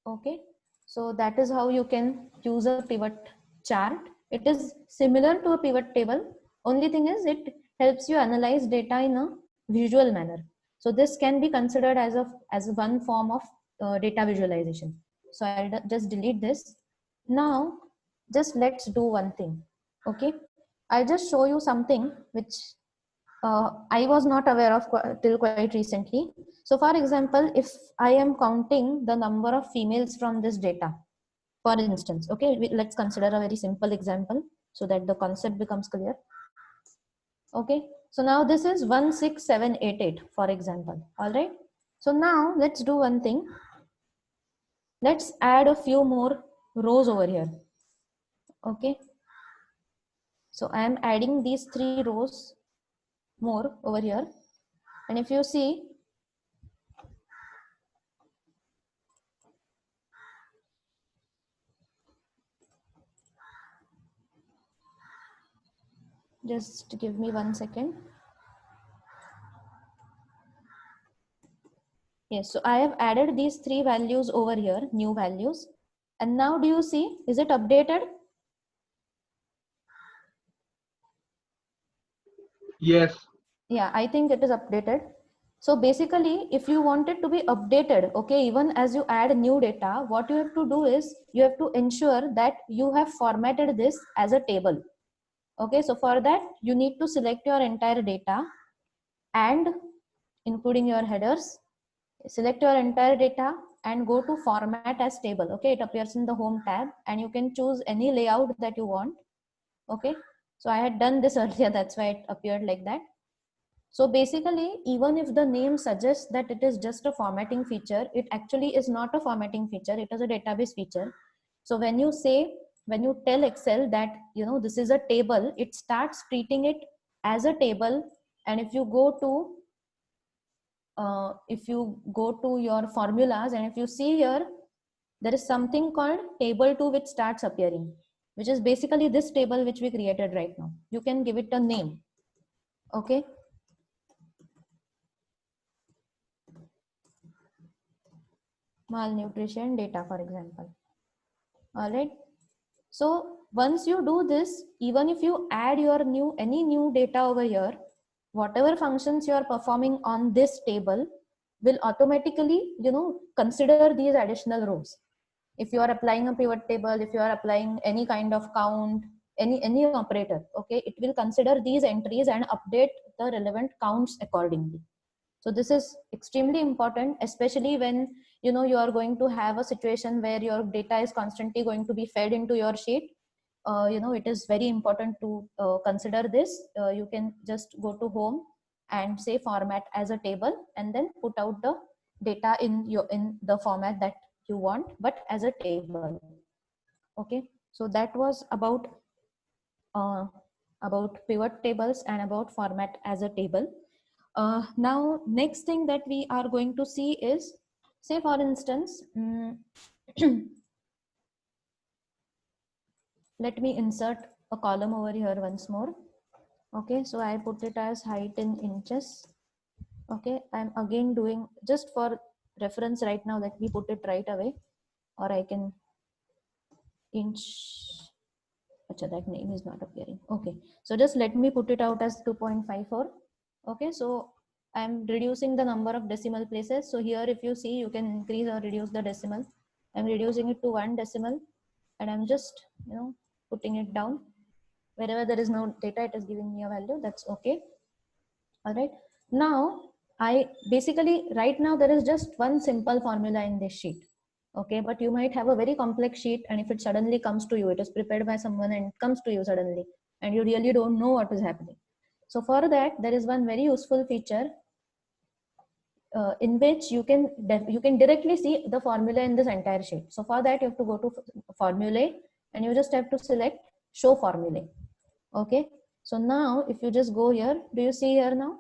D: Okay, so that is how you can use a pivot chart. It is similar to a pivot table. Only thing is it helps you analyze data in a visual manner. So this can be considered as one form of data visualization. So I'll just delete this. Now just let's do one thing. Okay, I'll just show you something which I was not aware of till quite recently. So for example, if I am counting the number of females from this data, for instance, okay, let's consider a very simple example so that the concept becomes clear. Okay, so now this is 16788, for example. All right, so now let's do one thing. Let's add a few more rows over here. Okay, so I am adding these 3 rows more over here, and if you see, just give me 1 second. Yes, so I have added these 3 values over here, new values, and now do you see, is it updated?
F: Yes.
D: Yeah, I think it is updated. So basically, if you want it to be updated, okay, even as you add new data, what you have to do is you have to ensure that you have formatted this as a table. Okay, so for that, you need to select your entire data and including your headers, select your entire data and go to format as table. Okay, it appears in the home tab and you can choose any layout that you want. Okay, so I had done this earlier, that's why it appeared like that. So basically, even if the name suggests that it is just a formatting feature, it actually is not a formatting feature, it is a database feature. So when you tell Excel that, this is a table, it starts treating it as a table. And if you go to your formulas, and if you see here, there is something called table 2 which starts appearing, which is basically this table which we created right now. You can give it a name. Okay, malnutrition data, for example. All right. So once you do this, even if you add your any new data over here, whatever functions you are performing on this table will automatically, consider these additional rows. If you are applying a pivot table, if you are applying any kind of count, any operator, okay, it will consider these entries and update the relevant counts accordingly. So this is extremely important, especially when you are going to have a situation where your data is constantly going to be fed into your sheet. It is very important to consider this. You can just go to home and say format as a table, and then put out the data in the format that you want, but as a table. Okay, so that was about pivot tables and about format as a table. Now, next thing that we are going to see is, say for instance, let me insert a column over here once more. Okay, so I put it as height in inches. Okay, I'm again doing, just for reference right now, let me put it right away, or I can inch. Achha, that name is not appearing. Okay, so just let me put it out as 2.54. Okay, so I'm reducing the number of decimal places. So here, if you see, you can increase or reduce the decimal. I'm reducing it to 1 decimal, and I'm just putting it down. Wherever there is no data, it is giving me a value. That's okay. All right. Now, I basically, right now, there is just one simple formula in this sheet. Okay, but you might have a very complex sheet, and if it suddenly comes to you, it is prepared by someone and it comes to you suddenly, and you really don't know what is happening. So for that, there is one very useful feature in which you can directly see the formula in this entire sheet. So for that, you have to go to formulae, and you just have to select show formulae. Okay, so now if you just go here, do you see here now?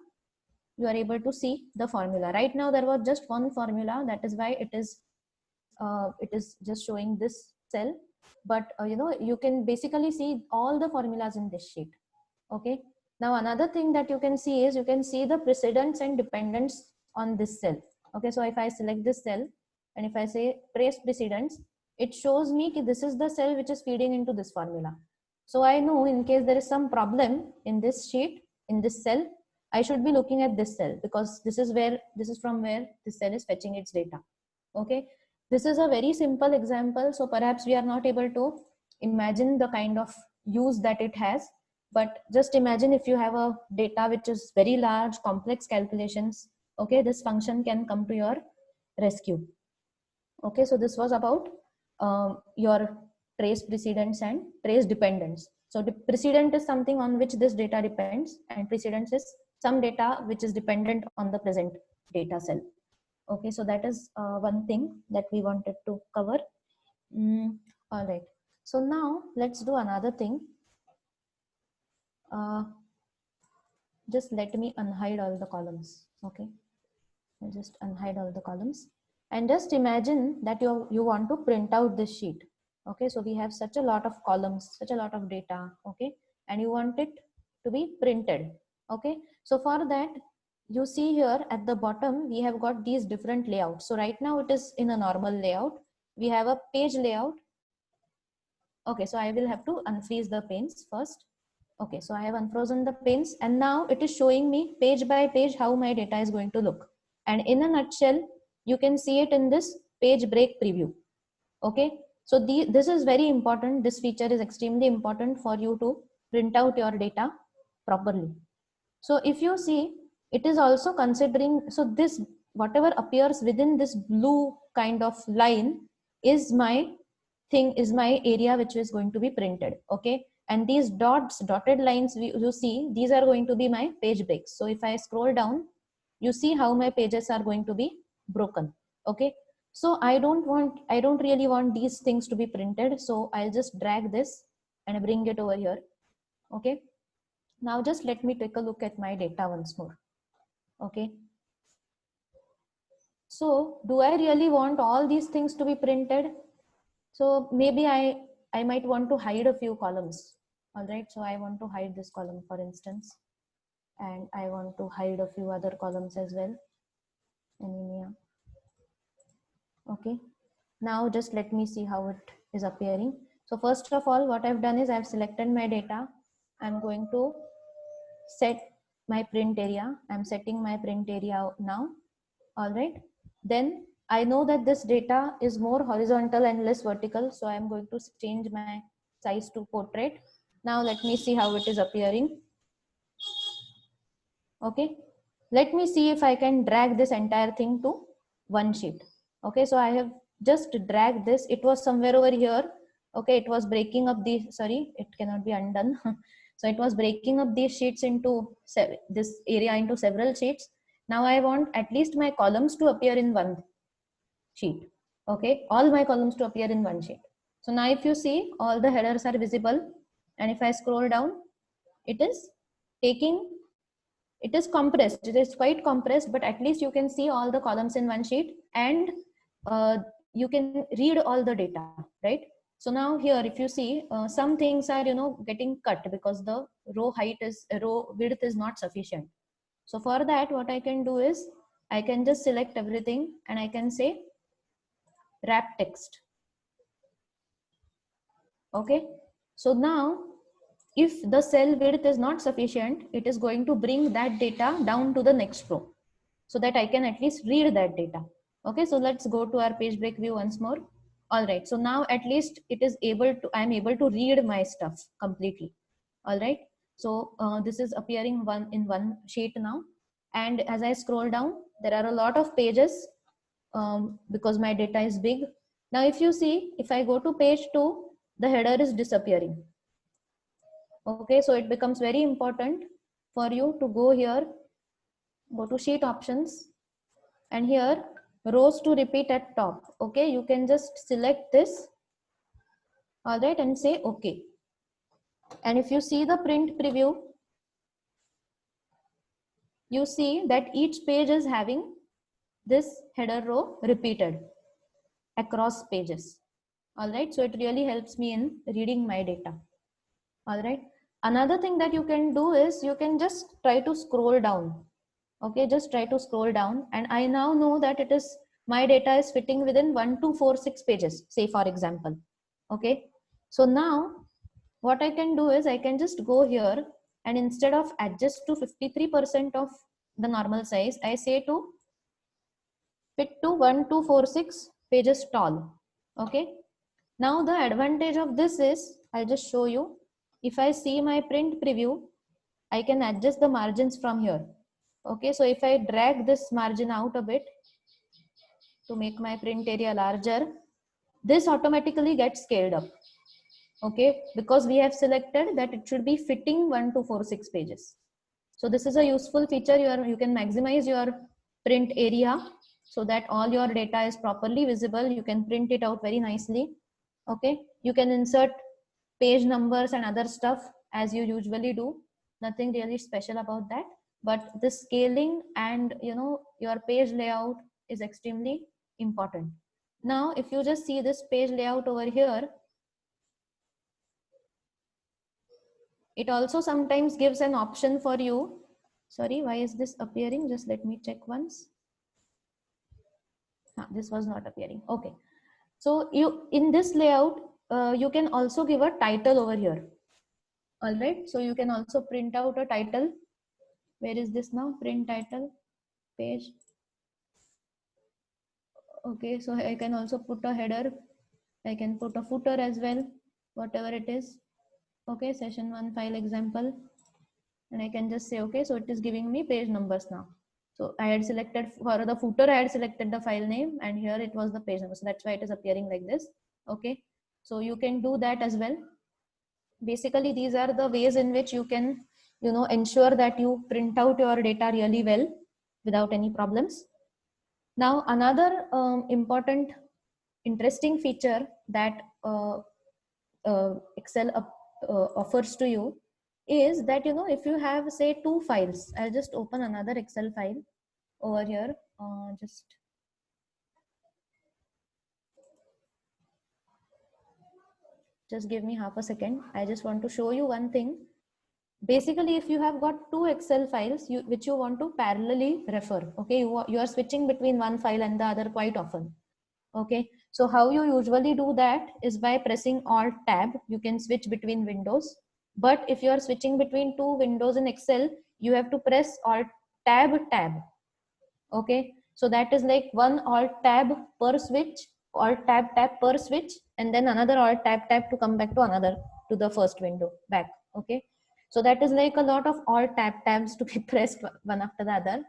D: You are able to see the formula. Right now there was just one formula, that is why it is just showing this cell, but you can basically see all the formulas in this sheet. Okay, now another thing that you can see is, you can see the precedents and dependents on this cell. Okay, so if I select this cell and if I say trace precedents, it shows me that this is the cell which is feeding into this formula. So I know in case there is some problem in this sheet, in this cell, I should be looking at this cell, because this is from where this cell is fetching its data. Okay, this is a very simple example, so perhaps we are not able to imagine the kind of use that it has, but just imagine if you have a data which is very large, complex calculations. Okay, this function can come to your rescue. Okay, so this was about your trace precedents and trace dependents. So the precedent is something on which this data depends, and precedence is some data which is dependent on the present data cell. Okay, so that is one thing that we wanted to cover. All right, so now let's do another thing. Just let me unhide all the columns. Okay, I'll just unhide all the columns, and just imagine that you want to print out this sheet. Okay, so we have such a lot of columns, such a lot of data. Okay, and you want it to be printed. Okay, so for that, you see here at the bottom, we have got these different layouts. So right now it is in a normal layout. We have a page layout. Okay, so I will have to unfreeze the panes first. Okay, so I have unfrozen the panes, and now it is showing me page by page how my data is going to look. And in a nutshell, you can see it in this page break preview. Okay, so this is very important. This feature is extremely important for you to print out your data properly. So if you see, it is also considering, so this, whatever appears within this blue kind of line is my area which is going to be printed. Okay, and these dotted lines you see, these are going to be my page breaks. So if I scroll down, you see how my pages are going to be broken. Okay, so I don't really want these things to be printed, so I'll just drag this and bring it over here. Okay, now just let me take a look at my data once more. Okay, so do I really want all these things to be printed? So maybe I might want to hide a few columns. All right, so I want to hide this column, for instance, and I want to hide a few other columns as well. Anemia. Okay, now just let me see how it is appearing. So first of all, what I've done is I've selected my data. I'm going to set my print area. I'm setting my print area now. All right. Then I know that this data is more horizontal and less vertical. So I'm going to change my size to portrait. Now let me see how it is appearing. Okay. Let me see if I can drag this entire thing to one sheet. Okay. So I have just dragged this. It was somewhere over here. Okay. It was breaking up the, sorry, it cannot be undone. So it was breaking up these sheets into this area into several sheets. Now I want at least my columns to appear in one sheet. Okay, all my columns to appear in one sheet. So now if you see, all the headers are visible, and if I scroll down, it is taking, it is compressed, it is quite compressed, but at least you can see all the columns in one sheet, and you can read all the data, right? So now here, if you see, some things are, getting cut because the row width is not sufficient. So for that, what I can do is I can just select everything and I can say wrap text. Okay. So now if the cell width is not sufficient, it is going to bring that data down to the next row so that I can at least read that data. Okay. So let's go to our page break view once more. All right. So now at least it is able to, I'm able to read my stuff completely. All right. So this is appearing in one sheet now. And as I scroll down, there are a lot of pages because my data is big. Now, if you see, if I go to page 2, the header is disappearing. Okay, so it becomes very important for you to go here, go to sheet options, and here rows to repeat at top. Okay, you can just select this, all right, and say okay. And if you see the print preview, you see that each page is having this header row repeated across pages. All right, so it really helps me in reading my data. All right, another thing that you can do is you can just try to scroll down. Okay, just try to scroll down, and I now know that it is, my data is fitting within 1246 pages, say for example. Okay, so now what I can do is I can just go here, and instead of adjust to 53% of the normal size, I say to fit to 1246 pages tall. Okay, now the advantage of this is, I'll just show you. If I see my print preview, I can adjust the margins from here. Okay, so if I drag this margin out a bit to make my print area larger, this automatically gets scaled up. Okay, because we have selected that it should be fitting 1246 pages. So this is a useful feature. You can maximize your print area so that all your data is properly visible. You can print it out very nicely. Okay, you can insert page numbers and other stuff as you usually do. Nothing really special about that, but the scaling and your page layout is extremely important. Now if you just see this page layout over here, it also sometimes gives an option for you. Sorry, why is this appearing? Just let me check once. This was not appearing. Okay, so you, in this layout, you can also give a title over here. All right, so you can also print out a title. Where is this now? Print title page. Okay, so I can also put a header. I can put a footer as well, whatever it is. Okay, session 1 file example, and I can just say okay. So it is giving me page numbers now. So I had selected for the footer, I had selected the file name, and here it was the page number. So that's why it is appearing like this. Okay, so you can do that as well. Basically, these are the ways in which you can, ensure that you print out your data really well without any problems. Now, another important, interesting feature that Excel offers to you is that, if you have, say, 2 files, I'll just open another Excel file over here. Just give me half a second. I just want to show you one thing. Basically, if you have got 2 Excel files which you want to parallelly refer, okay, you are switching between one file and the other quite often. Okay, so how you usually do that is by pressing Alt Tab. You can switch between windows, but if you are switching between two windows in Excel, you have to press Alt Tab Tab. Okay, so that is like one Alt Tab per switch, Alt Tab Tab per switch, and then another Alt Tab Tab to come back to another, to the first window back. Okay, so that is like a lot of Alt Tab Tabs to be pressed one after the other.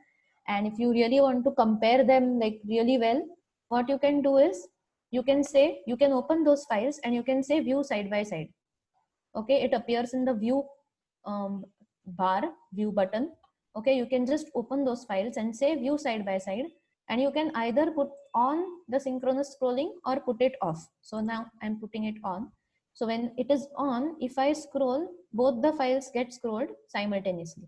D: And if you really want to compare them like really well, what you can do is you can say, you can open those files and you can say view side by side. Okay, it appears in the view bar, view button. Okay, you can just open those files and say view side by side, and you can either put on the synchronous scrolling or put it off. So now I'm putting it on. So when it is on, if I scroll, both the files get scrolled simultaneously.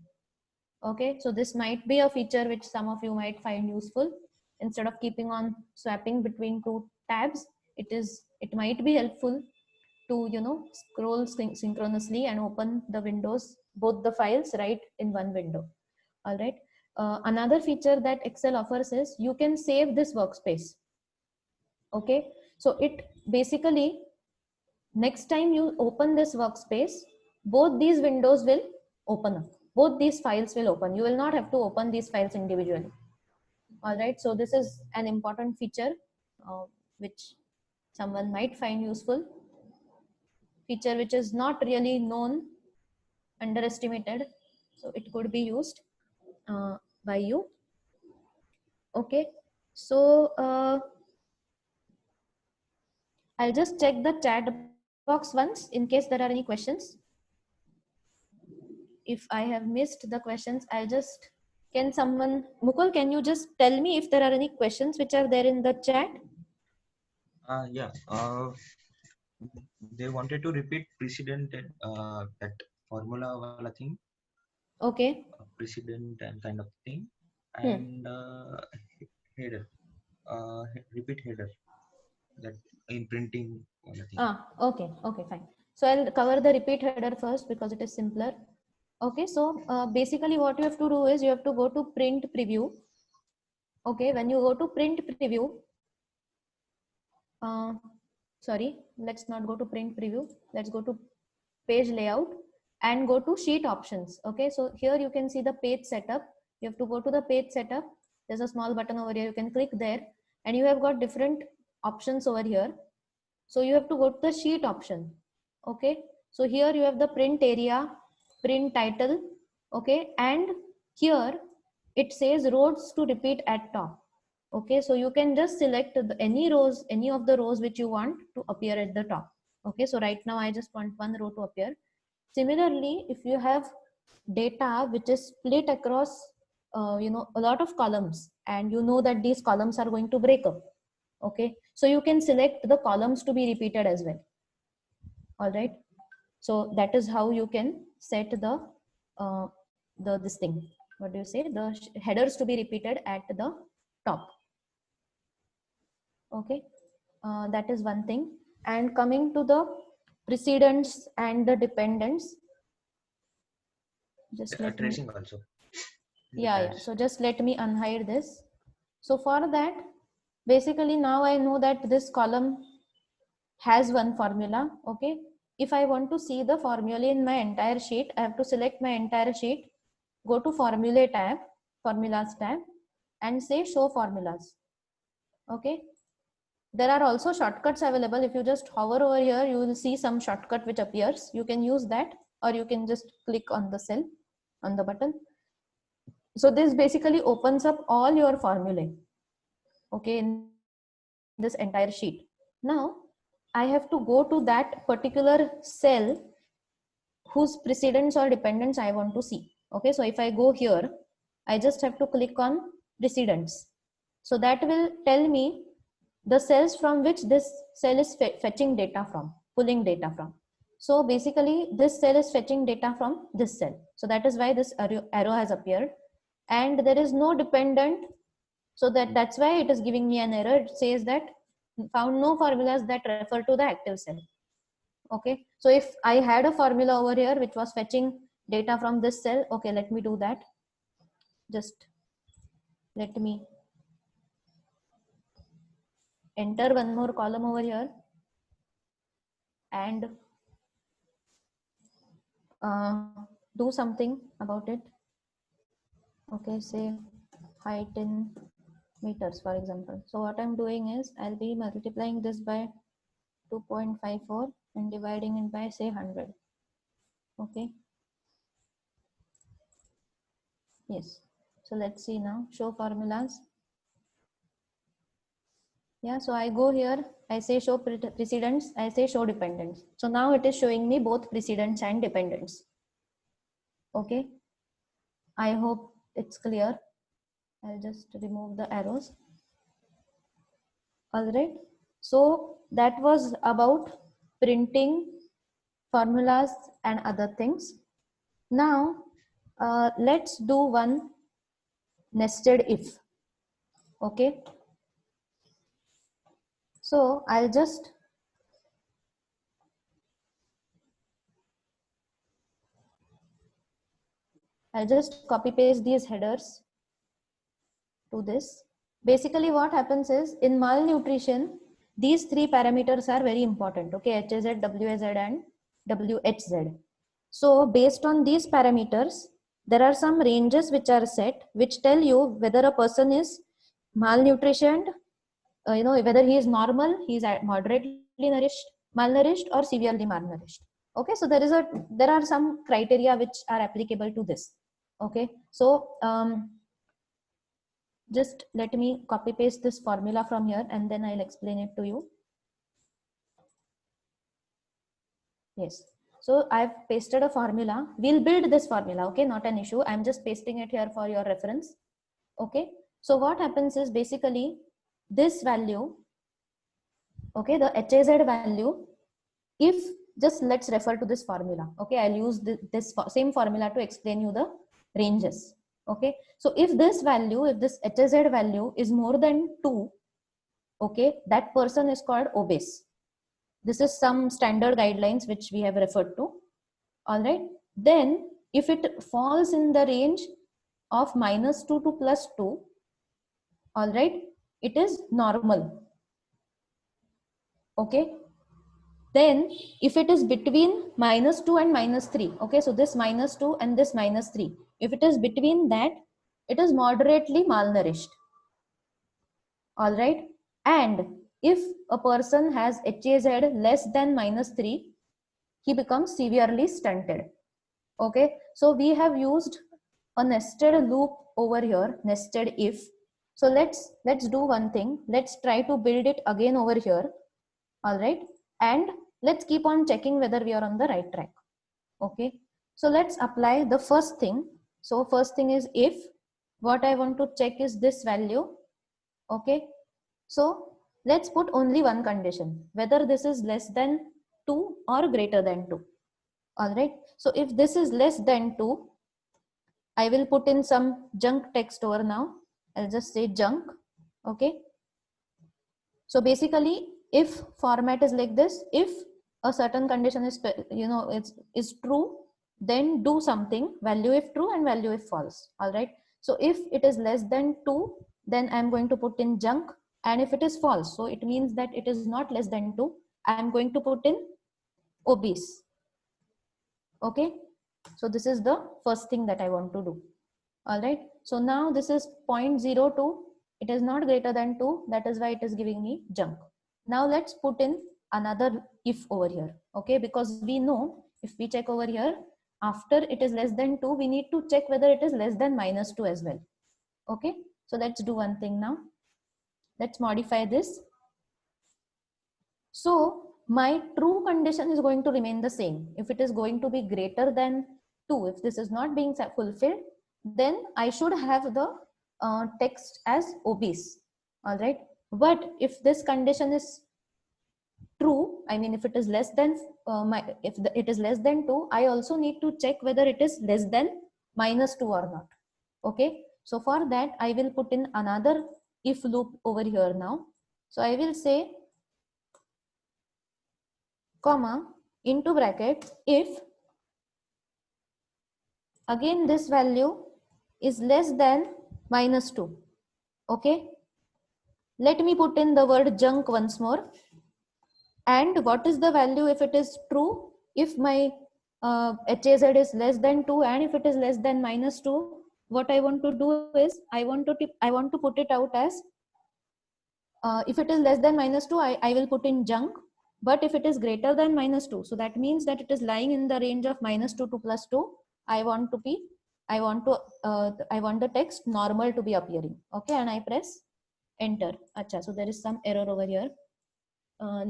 D: Okay, so this might be a feature which some of you might find useful. Instead of keeping on swapping between two tabs, it might be helpful to, you know, scroll synchronously and open the windows, both the files, right, in one window. All right. Another feature that Excel offers is you can save this workspace. Okay, so it basically, next time you open this workspace, both these windows will open up, both these files will open. You will not have to open these files individually. All right, so this is an important feature which someone might find useful, feature which is not really known, underestimated, so it could be used by you. Okay, so I'll just check the chat box once in case there are any questions. If I have missed the questions, I'll just, can someone, Mukul, can you just tell me if there are any questions which are there in the chat?
C: Yeah. They wanted to repeat precedent and that formula wala thing.
D: Okay.
C: Precedent and kind of thing, and header. Repeat header. That in printing wala thing.
D: Okay, okay, fine. So I'll cover the repeat header first because it is simpler. Okay, so basically what you have to do is you have to go to print preview. Okay, when you go to print preview, sorry, let's not go to print preview. Let's go to page layout and go to sheet options. Okay, so here you can see the page setup. You have to go to the page setup. There's a small button over here. You can click there and you have got different options over here. So you have to go to the sheet option. Okay, so here you have the print area, print title. Okay, and here it says rows to repeat at top. Okay, so you can just select any rows, any of the rows which you want to appear at the top. Okay, so right now I just want one row to appear. Similarly, if you have data which is split across you know, a lot of columns, and you know that these columns are going to break up. Okay, so you can select the columns to be repeated as well. All right, so that is how you can set the this thing, what do you say, the headers to be repeated at the top. Okay, that is one thing. And coming to the precedents and the dependents, just let me,
C: Tracing also.
D: yeah, so just let me unhide this. So for that, basically now I know that this column has one formula. Okay, if I want to see the formula in my entire sheet, I have to select my entire sheet, go to formula tab, formulas tab, and say show formulas. Okay, there are also shortcuts available. If you just hover over here, you will see some shortcut which appears. You can use that, or you can just click on the cell, on the button. So this basically opens up all your formulae, okay, in this entire sheet. Now I have to go to that particular cell whose precedents or dependents I want to see. Okay, so if I go here, I just have to click on precedents. So that will tell me the cells from which this cell is fetching data from, pulling data from. So basically this cell is fetching data from this cell. So that is why this arrow has appeared, and there is no dependent. So that's why it is giving me an error. It says that found no formulas that refer to the active cell. Okay, so if I had a formula over here which was fetching data from this cell, okay, let me do that. Just let me enter one more column over here and do something about it. Okay, say height in meters, for example. So what I'm doing is I'll be multiplying this by 2.54 and dividing it by say 100. Okay. Yes. So let's see now. Show formulas. Yeah. So I go here. I say show precedents. I say show dependents. So now it is showing me both precedents and dependents. Okay. I hope it's clear. I'll just remove the arrows. All right. So that was about printing formulas and other things. Now let's do one nested if. Okay. So I'll just copy paste these headers to this. Basically what happens is in malnutrition, these three parameters are very important. Okay, HZ, WZ and WHZ. So based on these parameters, there are some ranges which are set which tell you whether a person is malnutritioned, whether he is normal, he is moderately nourished, malnourished or severely malnourished. Okay, so there are some criteria which are applicable to this. Okay, so just let me copy paste this formula from here and then I'll explain it to you. Yes, so I've pasted a formula. We'll build this formula. Okay, not an issue. I'm just pasting it here for your reference. Okay, so what happens is basically this value, okay, the HAZ value, if just let's refer to this formula. Okay, I'll use this same formula to explain you the ranges. Okay, so if this value, if this HAZ value is more than 2, okay, that person is called obese. This is some standard guidelines which we have referred to. All right, then if it falls in the range of -2 to +2, all right, it is normal. Okay, then if it is between -2 and -3, okay, so this -2 and this -3, if it is between that, it is moderately malnourished. All right, and if a person has HAZ less than -3, he becomes severely stunted. Okay, so we have used a nested loop over here, nested if. So let's do one thing. Let's try to build it again over here. All right, and let's keep on checking whether we are on the right track. Okay, so let's apply the first thing. So first thing is if. What I want to check is this value. Okay, so let's put only one condition, whether this is less than 2 or greater than 2. All right, so if this is less than 2, I will put in some junk text over now. I'll just say junk. Okay, so basically if format is like this, if a certain condition is is true, then do something, value if true and value if false. All right, so if it is less than 2, then I'm going to put in junk, and if it is false, so it means that it is not less than 2, I'm going to put in obese. Okay, so this is the first thing that I want to do. All right, so now this is 0.02, it is not greater than 2, that is why it is giving me junk. Now let's put in another if over here. Okay, because we know if we check over here, after it is less than 2, we need to check whether it is less than -2 as well. Okay, so let's do one thing now. Let's modify this. So my true condition is going to remain the same. If it is going to be greater than 2, if this is not being fulfilled, then I should have the text as obese. All right, but if this condition is true, I mean if it is less than it is less than 2, I also need to check whether it is less than -2 or not. Okay, so for that I will put in another if loop over here now. So I will say comma into bracket if, again this value is less than -2. Okay, Let me put in the word junk once more. And what is the value if it is true? If my HAZ is less than 2 and if it is less than -2, what I want to do is I want to put it out as if it is less than -2, I will put in junk. But if it is greater than -2, so that means that it is lying in the range of -2 to +2. I want the text normal to be appearing. Okay, and I press enter. Acha, so there is some error over here.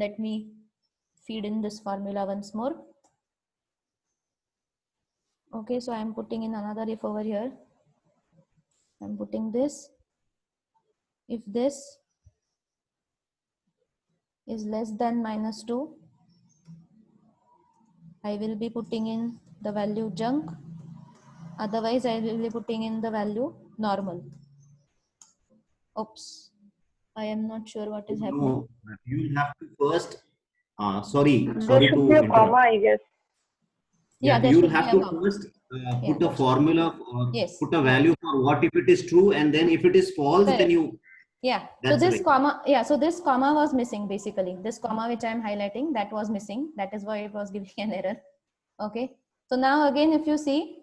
D: Let me feed in this formula once more. Okay, so I am putting in another if over here. I'm putting this. If this is less than -2, I will be putting in the value junk. Otherwise, I will be putting in the value normal. Oops, I am not sure what is happening.
E: No, you have to first. Sorry
F: There
E: to
F: should be a
E: interrupt.
F: comma, I guess.
D: Yeah, there
E: you
D: should
E: will have
D: be a
E: to
D: comma.
E: first
D: Yeah,
E: put a
D: that's
E: formula or
D: yes.
E: put a value for what if it is true, and then if it is false,
D: Correct.
E: then you.
D: Yeah.
E: That's
D: So this
E: right.
D: comma, yeah. So this comma was missing basically. This comma which I am highlighting, that was missing. That is why it was giving an error. Okay. So now again, if you see,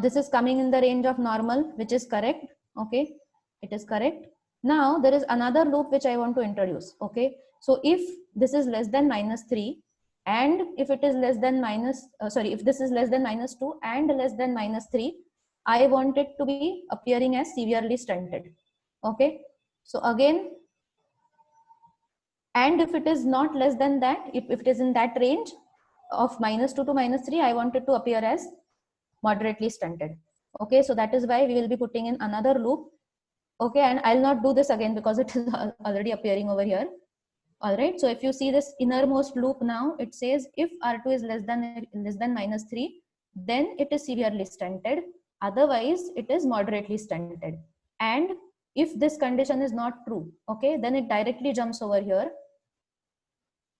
D: this is coming in the range of normal, which is correct. Okay, it is correct. Now there is another loop which I want to introduce. Okay, so if this is less than -3 and if it is less than if this is less than -2 and less than -3, I want it to be appearing as severely stunted. Okay, so again, and if it is not less than that, if it is in that range of -2 to -3, I want it to appear as moderately stunted. Okay, so that is why we will be putting in another loop. Okay, and I'll not do this again because it is already appearing over here. All right, so if you see this innermost loop now, it says if R2 is less than -3, then it is severely stunted. Otherwise, it is moderately stunted. And if this condition is not true, okay, then it directly jumps over here.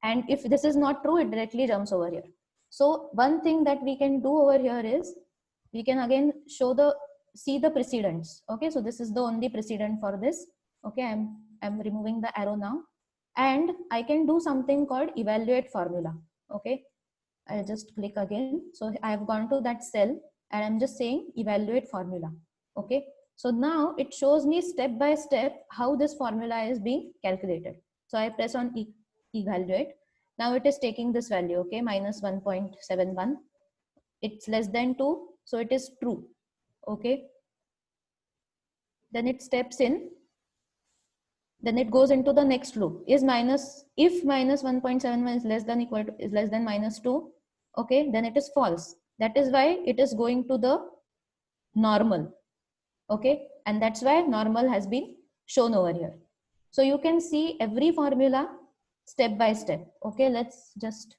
D: And if this is not true, it directly jumps over here. So one thing that we can do over here is we can again see the precedents. Okay, so this is the only precedent for this. Okay, I'm removing the arrow now, and I can do something called evaluate formula. Okay, I'll just click again. So I have gone to that cell and I'm just saying evaluate formula. Okay, so now it shows me step by step how this formula is being calculated. So I press on evaluate. Now it is taking this value, okay, -1.71. It's less than 2, so it is true. Okay, then it steps in, then it goes into the next loop. If -1.71 is less than -2, okay, then it is false. That is why it is going to the normal. Okay, and that's why normal has been shown over here. So you can see every formula step by step. Okay, let's just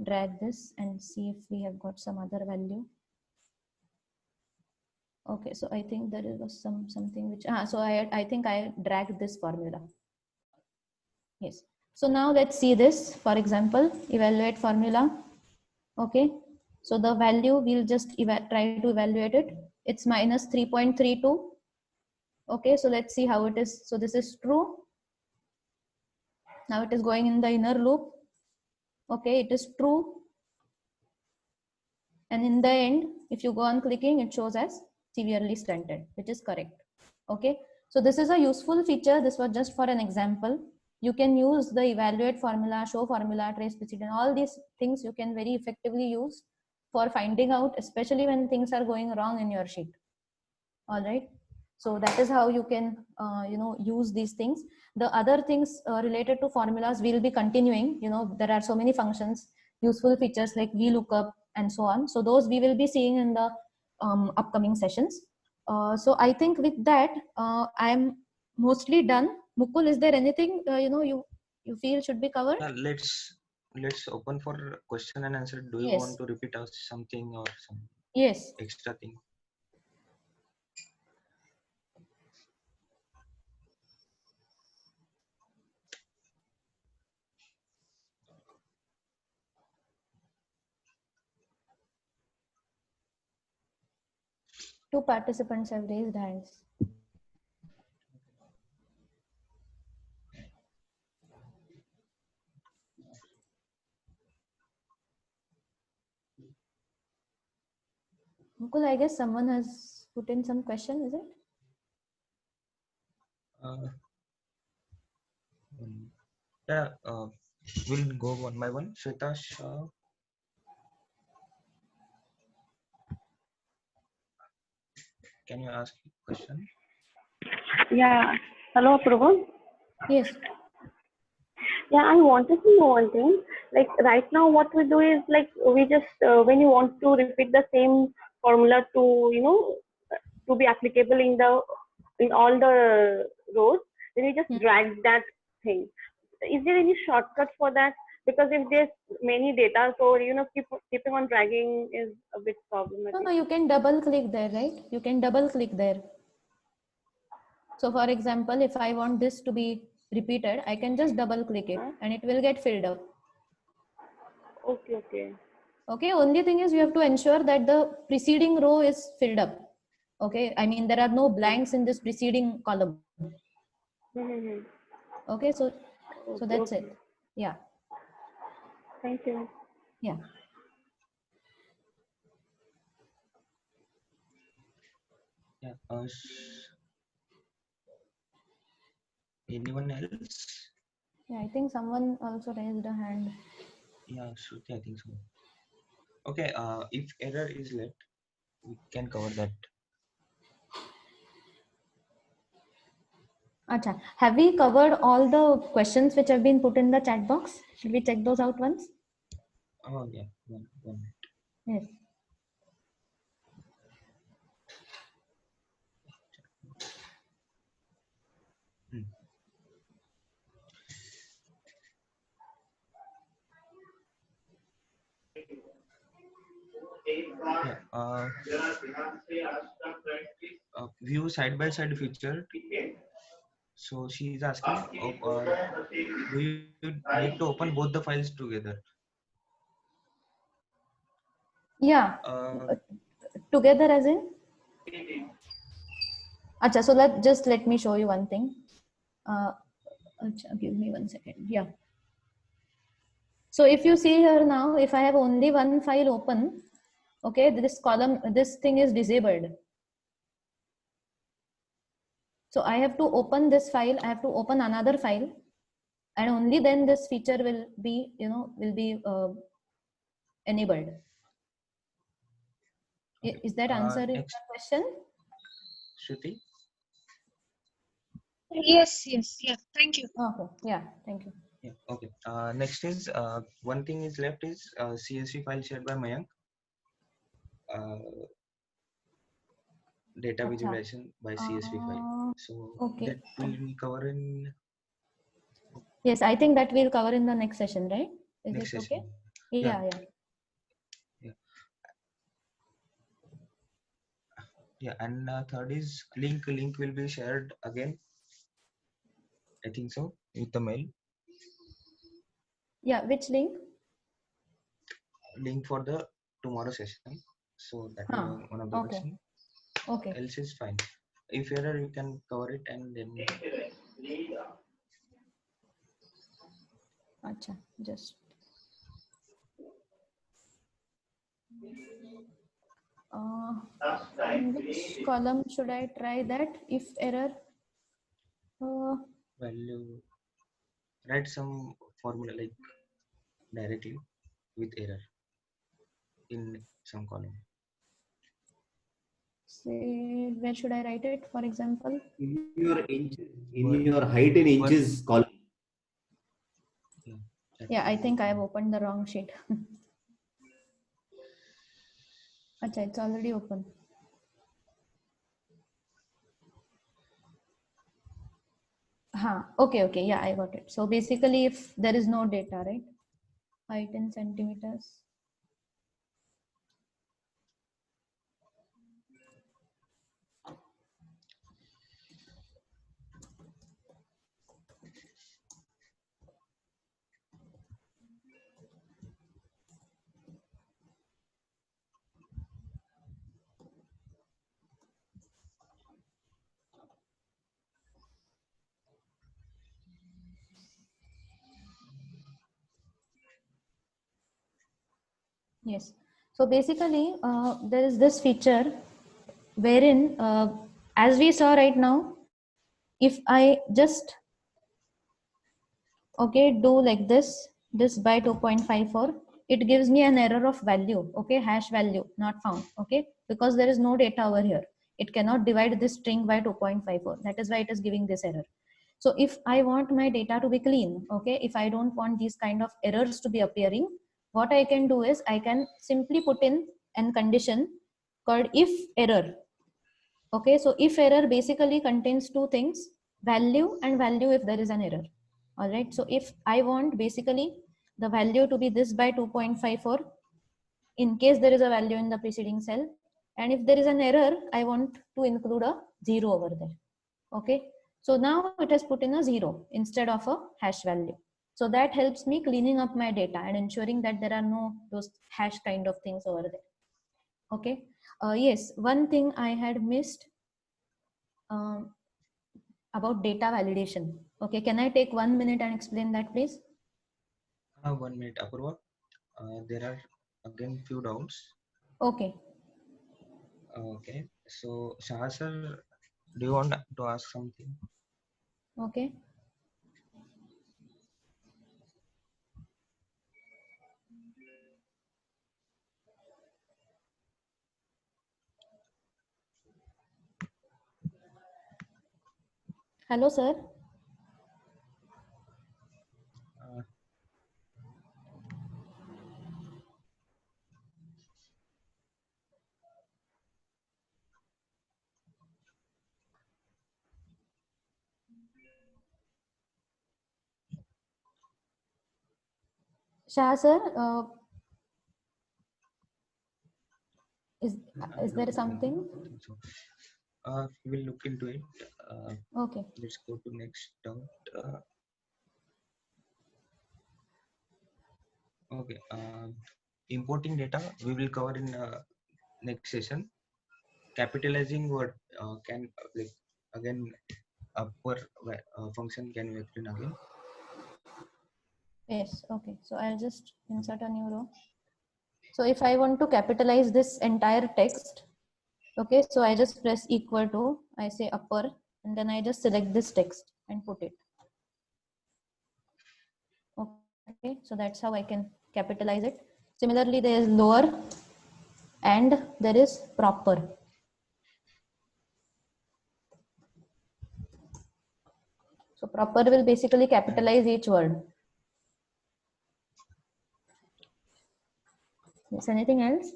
D: drag this and see if we have got some other value. Okay, so I think there was something which so I think I dragged this formula. Yes, so now let's see this. For example, evaluate formula. Okay, so the value we'll just try to evaluate it. It's -3.32. Okay, so let's see how it is. So this is true. Now it is going in the inner loop. Okay, it is true. And in the end, if you go on clicking, it shows as severely stunted, which is correct. Okay, so this is a useful feature. This was just for an example. You can use the evaluate formula, show formula, trace precedent, all these things you can very effectively use for finding out, especially when things are going wrong in your sheet. All right, so that is how you can use these things. The other things related to formulas will be continuing. There are so many functions, useful features like VLOOKUP and so on. So those we will be seeing in the upcoming sessions. So I think with that I am mostly done. Mukul, is there anything you feel should be covered?
C: Let's open for question and answer. Do you
D: Yes.
C: want to repeat us something or some
D: Yes.
C: extra thing?
D: Two participants have raised hands. Mukul, I guess someone has put in some question, is it?
C: Uh, yeah, we'll go one by one. Shweta Shah. Can you ask a question?
F: Yeah. Hello, Apurva.
D: Yes.
F: Yeah, I wanted to know one thing. Like right now, what we do is like we just when you want to repeat the same formula to to be applicable in all the rows, then we just drag that thing. Is there any shortcut for that? Because if there's many data, so keeping on dragging is a bit problematic.
D: No, you can double click there, right? You can double click there. So for example, if I want this to be repeated, I can just double click it and it will get filled up.
F: Okay, okay.
D: Okay, only thing is you have to ensure that the preceding row is filled up. Okay, I mean there are no blanks in this preceding column.
F: Mm-hmm.
D: Okay, so that's
F: Okay.
D: it. Yeah.
F: Thank you.
D: Yeah.
C: Yeah. Anyone else?
D: Yeah, I think someone also raised a hand.
C: Yeah, Shruti, I think so. Okay. If error is left, we can cover that.
D: Acha. Have we covered all the questions which have been put in the chat box? Should we check those out once?
C: Oh yeah. One.
D: Yes.
C: Hmm. Yeah. View side by side feature. So she is asking, do you need to open both the files together?
D: Yeah. Together as in? Acha, so let me show you one thing. Acha, give me 1 second. Yeah. So if you see here now, if I have only one file open, okay, this column, this thing is disabled. So I have to open this file, I have to open another file, and only then this feature will be, enabled.
C: Okay.
D: Is that answering your question?
C: Shruti?
A: Yes, yeah. Thank you.
D: Okay, yeah, thank you.
C: Yeah. Okay. Next is one thing is left is CSV file shared by Mayank. Data
D: Acha.
C: visualization by CSV file. So
D: okay.
C: that will cover in.
D: Yes, I think that we'll cover in the next session, right? Is
C: Next
D: it
C: session.
D: okay? Yeah.
C: Yeah, and third is link will be shared again. I think so with the mail.
D: Yeah, which link?
C: Link for the tomorrow session. So that is one of the question.
D: Okay.
C: Else is fine. If error, you can cover it and then.
D: Acha, just. In which column should I try that? If error.
C: Value. Write some formula like directly with error in some column.
D: Say, where should I write it? For example,
E: in your height in inches column.
D: Yeah, I think I have opened the wrong sheet. Acha, it's already open. Okay, yeah, I got it. So basically, if there is no data, right? Height in centimeters. Yes. So basically, there is this feature wherein, as we saw right now, if I just do like this by 2.54, it gives me an error of value, hash value not found, because there is no data over here. It cannot divide this string by 2.54. That is why it is giving this error. So if I want my data to be clean, if I don't want these kind of errors to be appearing, what I can do is I can simply put in an condition called if error. So if error basically contains two things, value and value if there is an error. All right. So if I want basically the value to be this by 2.54, in case there is a value in the preceding cell, and if there is an error, I want to include a 0 over there. Okay. So now it has put in a 0 instead of a hash value. So that helps me cleaning up my data and ensuring that there are no those hash kind of things over there. Okay. Yes, one thing I had missed about data validation. Okay, can I take 1 minute and explain that, please?
C: 1 minute, Apurva. There are again few doubts.
D: Okay.
C: Okay, so Shah sir, do you want to ask something?
D: Okay. Hello, sir.
C: Uh,
D: Shah, sir, is
C: I
D: there
C: don't
D: something?
C: think so. We will look into it.
D: Okay.
C: Let's go to next doubt. Okay, importing data we will cover in next session. Capitalizing word can like again upper function can be explained again.
D: Yes. Okay. So I'll just insert a new row. So if I want to capitalize this entire text, okay, so I just press equal to, I say upper, and then I just select this text and put it. Okay, so that's how I can capitalize it. Similarly, there is lower and there is proper. So proper will basically capitalize each word. Yes, anything else?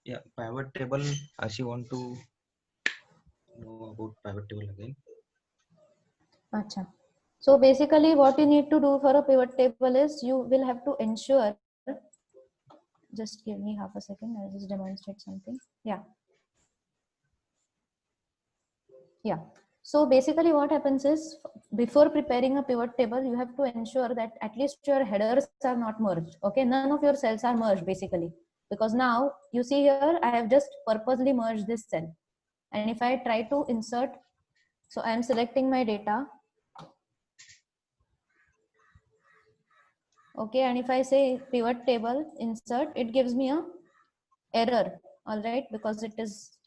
C: Yeah, pivot table. She want to know about pivot table again.
D: Acha. So basically what you need to do for a pivot table is you will have to ensure, just give me half a second, I'll just demonstrate something. Yeah. So basically what happens is, before preparing a pivot table, you have to ensure that at least your headers are not merged. Okay, none of your cells are merged basically. Because now you see here, I have just purposely merged this cell. And if I try to insert, so I am selecting my data. Okay, and if I say pivot table insert, it gives me a error. All right, because it is,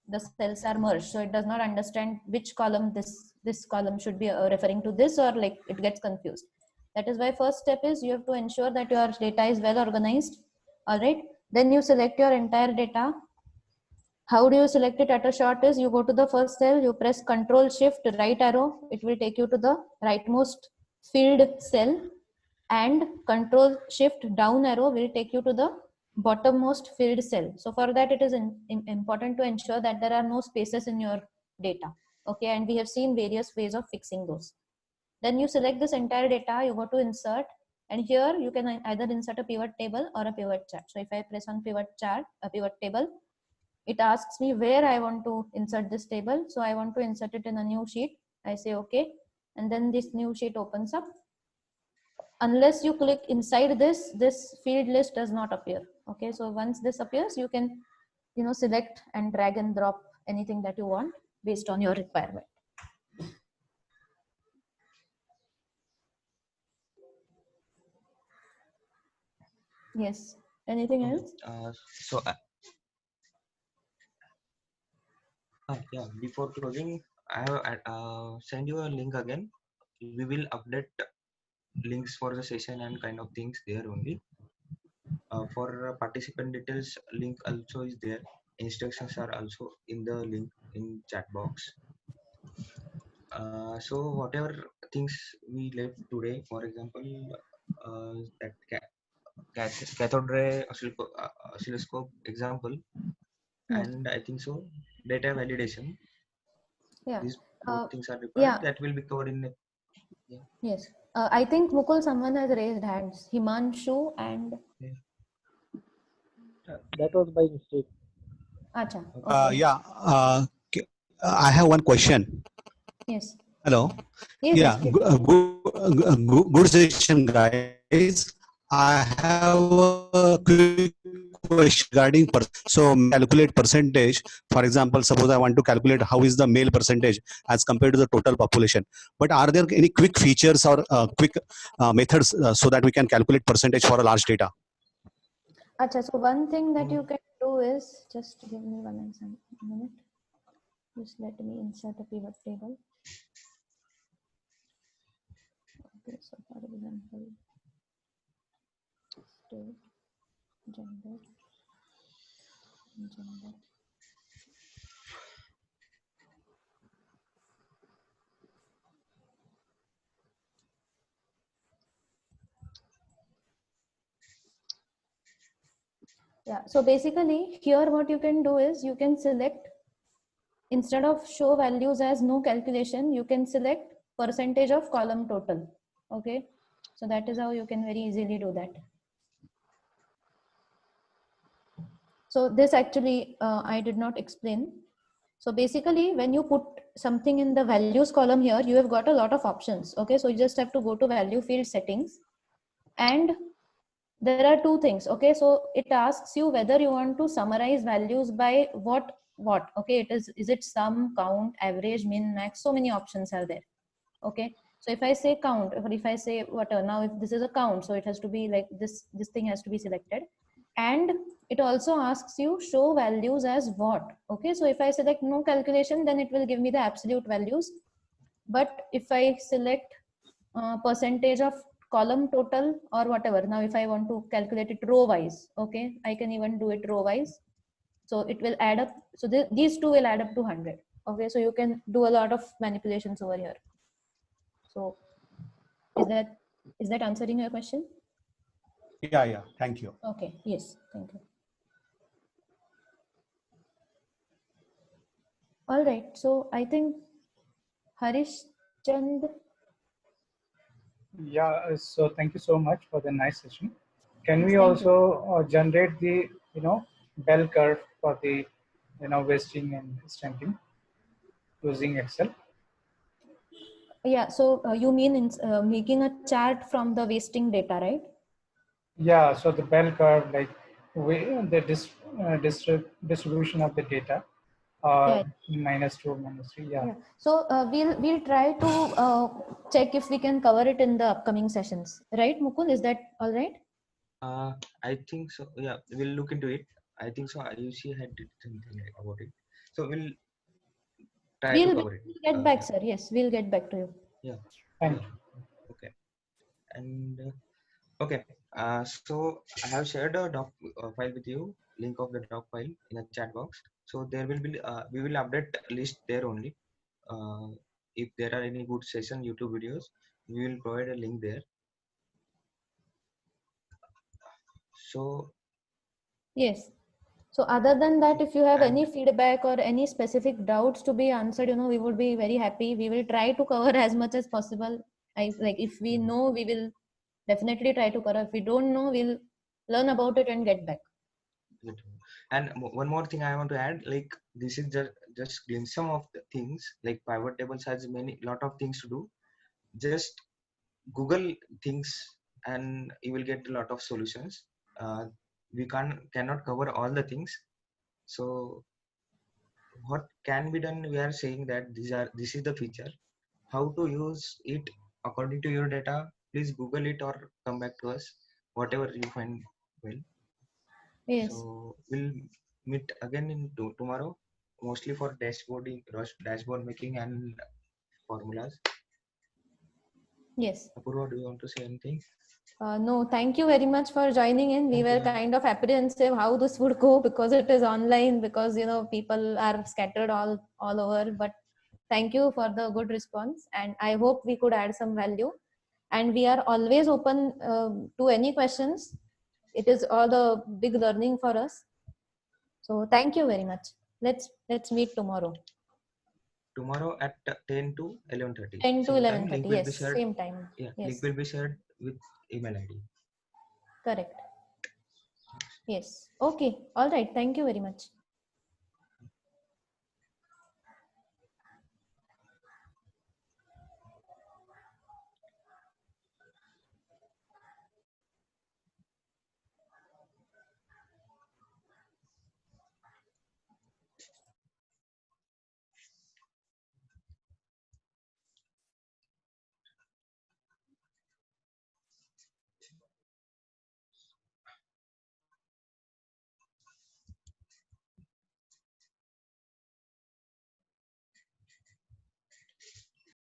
D: the cells are merged, so it does not understand which column this column should be referring to this, or like it gets confused. That is why first step is you have to ensure that your data is well organized. All right, then you select your entire data. How do you select it at a shot is, you go to the first cell, you press Control Shift right arrow, it will take you to the rightmost filled cell, and Control Shift down arrow will take you to the bottommost filled cell. So for that, it is important to ensure that there are no spaces in your data. Okay, and we have seen various ways of fixing those. Then you select this entire data, you go to insert, and here you can either insert a pivot table or a pivot chart. So if I press on pivot chart, a pivot table, it asks me where I want to insert this table. So I want to insert it in a new sheet. I say okay, and then this new sheet opens up. Unless you click inside this field list does not appear. Okay, so once this appears, you can select and drag and drop anything that you want based on your requirement. Yes, Anything else?
C: So yeah, before closing, I have send you a link again. We will update links for the session and kind of things there only. For participant details, link also is there. Instructions are also in the link in chat box. So whatever things we left today, for example, that cathode ray oscilloscope example, and I think so data validation.
D: Yeah.
C: These both things are required.
D: Yeah.
C: That will be covered in. Yeah.
D: Yes. I think Mukul, someone has raised hands. Himanshu and.
G: That was by mistake.
D: Acha. Okay.
H: Yeah. I have one question.
D: Yes.
H: Hello.
D: Yes.
H: Yeah.
D: Yes,
H: Good session, guys. I have a quick question regarding so calculate percentage. For example, suppose I want to calculate how is the male percentage as compared to the total population. But are there any quick features or quick methods so that we can calculate percentage for a large data?
D: Acha. So one thing that you can do is just give me one minute. Just let me insert a pivot table. Okay. So for example, state, gender. Yeah, so basically here what you can do is you can select, instead of show values as no calculation, you can select percentage of column total. Okay, so that is how you can very easily do that. So this actually I did not explain. So basically when you put something in the values column here, you have got a lot of options. Okay, so you just have to go to value field settings, and there are two things. Okay, so it asks you whether you want to summarize values by what. Okay, is it sum, count, average, min, max? So many options are there. Okay, so if I say count, or if I say whatever, now if this is a count, so it has to be like this thing has to be selected. And it also asks you show values as what. Okay, so if I select no calculation, then it will give me the absolute values. But if I select percentage of column total or whatever, now if I want to calculate it row wise, okay, I can even do it row wise. So it will add up. So these two will add up to 100. Okay, so you can do a lot of manipulations over here. So is that answering your question?
H: Yeah. Thank you.
D: Okay. Yes. Thank you. All right. So I think Harish Chand.
G: Yeah, so thank you so much for the nice session. Can we also generate the bell curve for the wasting and stamping using Excel?
D: Yeah. So you mean in, making a chart from the wasting data, right?
G: Yeah. So the bell curve, like the distribution of the data.
D: Yeah.
G: -2, -3. Yeah.
D: So we'll try to check if we can cover it in the upcoming sessions, right, Mukul? Is that all right?
C: I think so. Yeah, we'll look into it. I think so. IUC had did something about it, so we'll try to cover it.
D: We'll get back, sir. Yes, we'll get back to you.
C: Yeah.
G: Thank you.
C: Okay. And okay. So I have shared a doc file with you. Link of the doc file in a chat box. So there will be we will update list there only. If there are any good session YouTube videos, we will provide a link there. So
D: yes. So other than that, if you have any feedback or any specific doubts to be answered, we would be very happy. We will try to cover as much as possible. If we know, we will definitely try to cover. If we don't know, we'll learn about it and get back.
C: And one more thing I want to add, like this is just glimpse some of the things. Like pivot tables has lot of things to do. Just Google things and you will get a lot of solutions. We cannot cover all the things. So what can be done? We are saying that this is the feature. How to use it according to your data? Please Google it or come back to us. Whatever you find well.
D: Yes.
C: So we'll meet again in tomorrow, mostly for dashboard making and formulas.
D: Yes.
C: Apurva, do you want to say anything?
D: No, thank you very much for joining in. We
C: Thank
D: were
C: you, ma'am.
D: kind of apprehensive how this would go because it is online, because people are scattered all over. But thank you for the good response, and I hope we could add some value. And we are always open to any questions. It is all a big learning for us. So thank you very much. Let's meet tomorrow.
C: Tomorrow at 10 to 11:30.
D: 10 to
C: Same time,
D: 11:30.
C: link will be
D: Yes,
C: shared.
D: same time.
C: Yeah,
D: Yes,
C: link will be shared with email ID.
D: correct. Yes. Okay. All right. Thank you very much.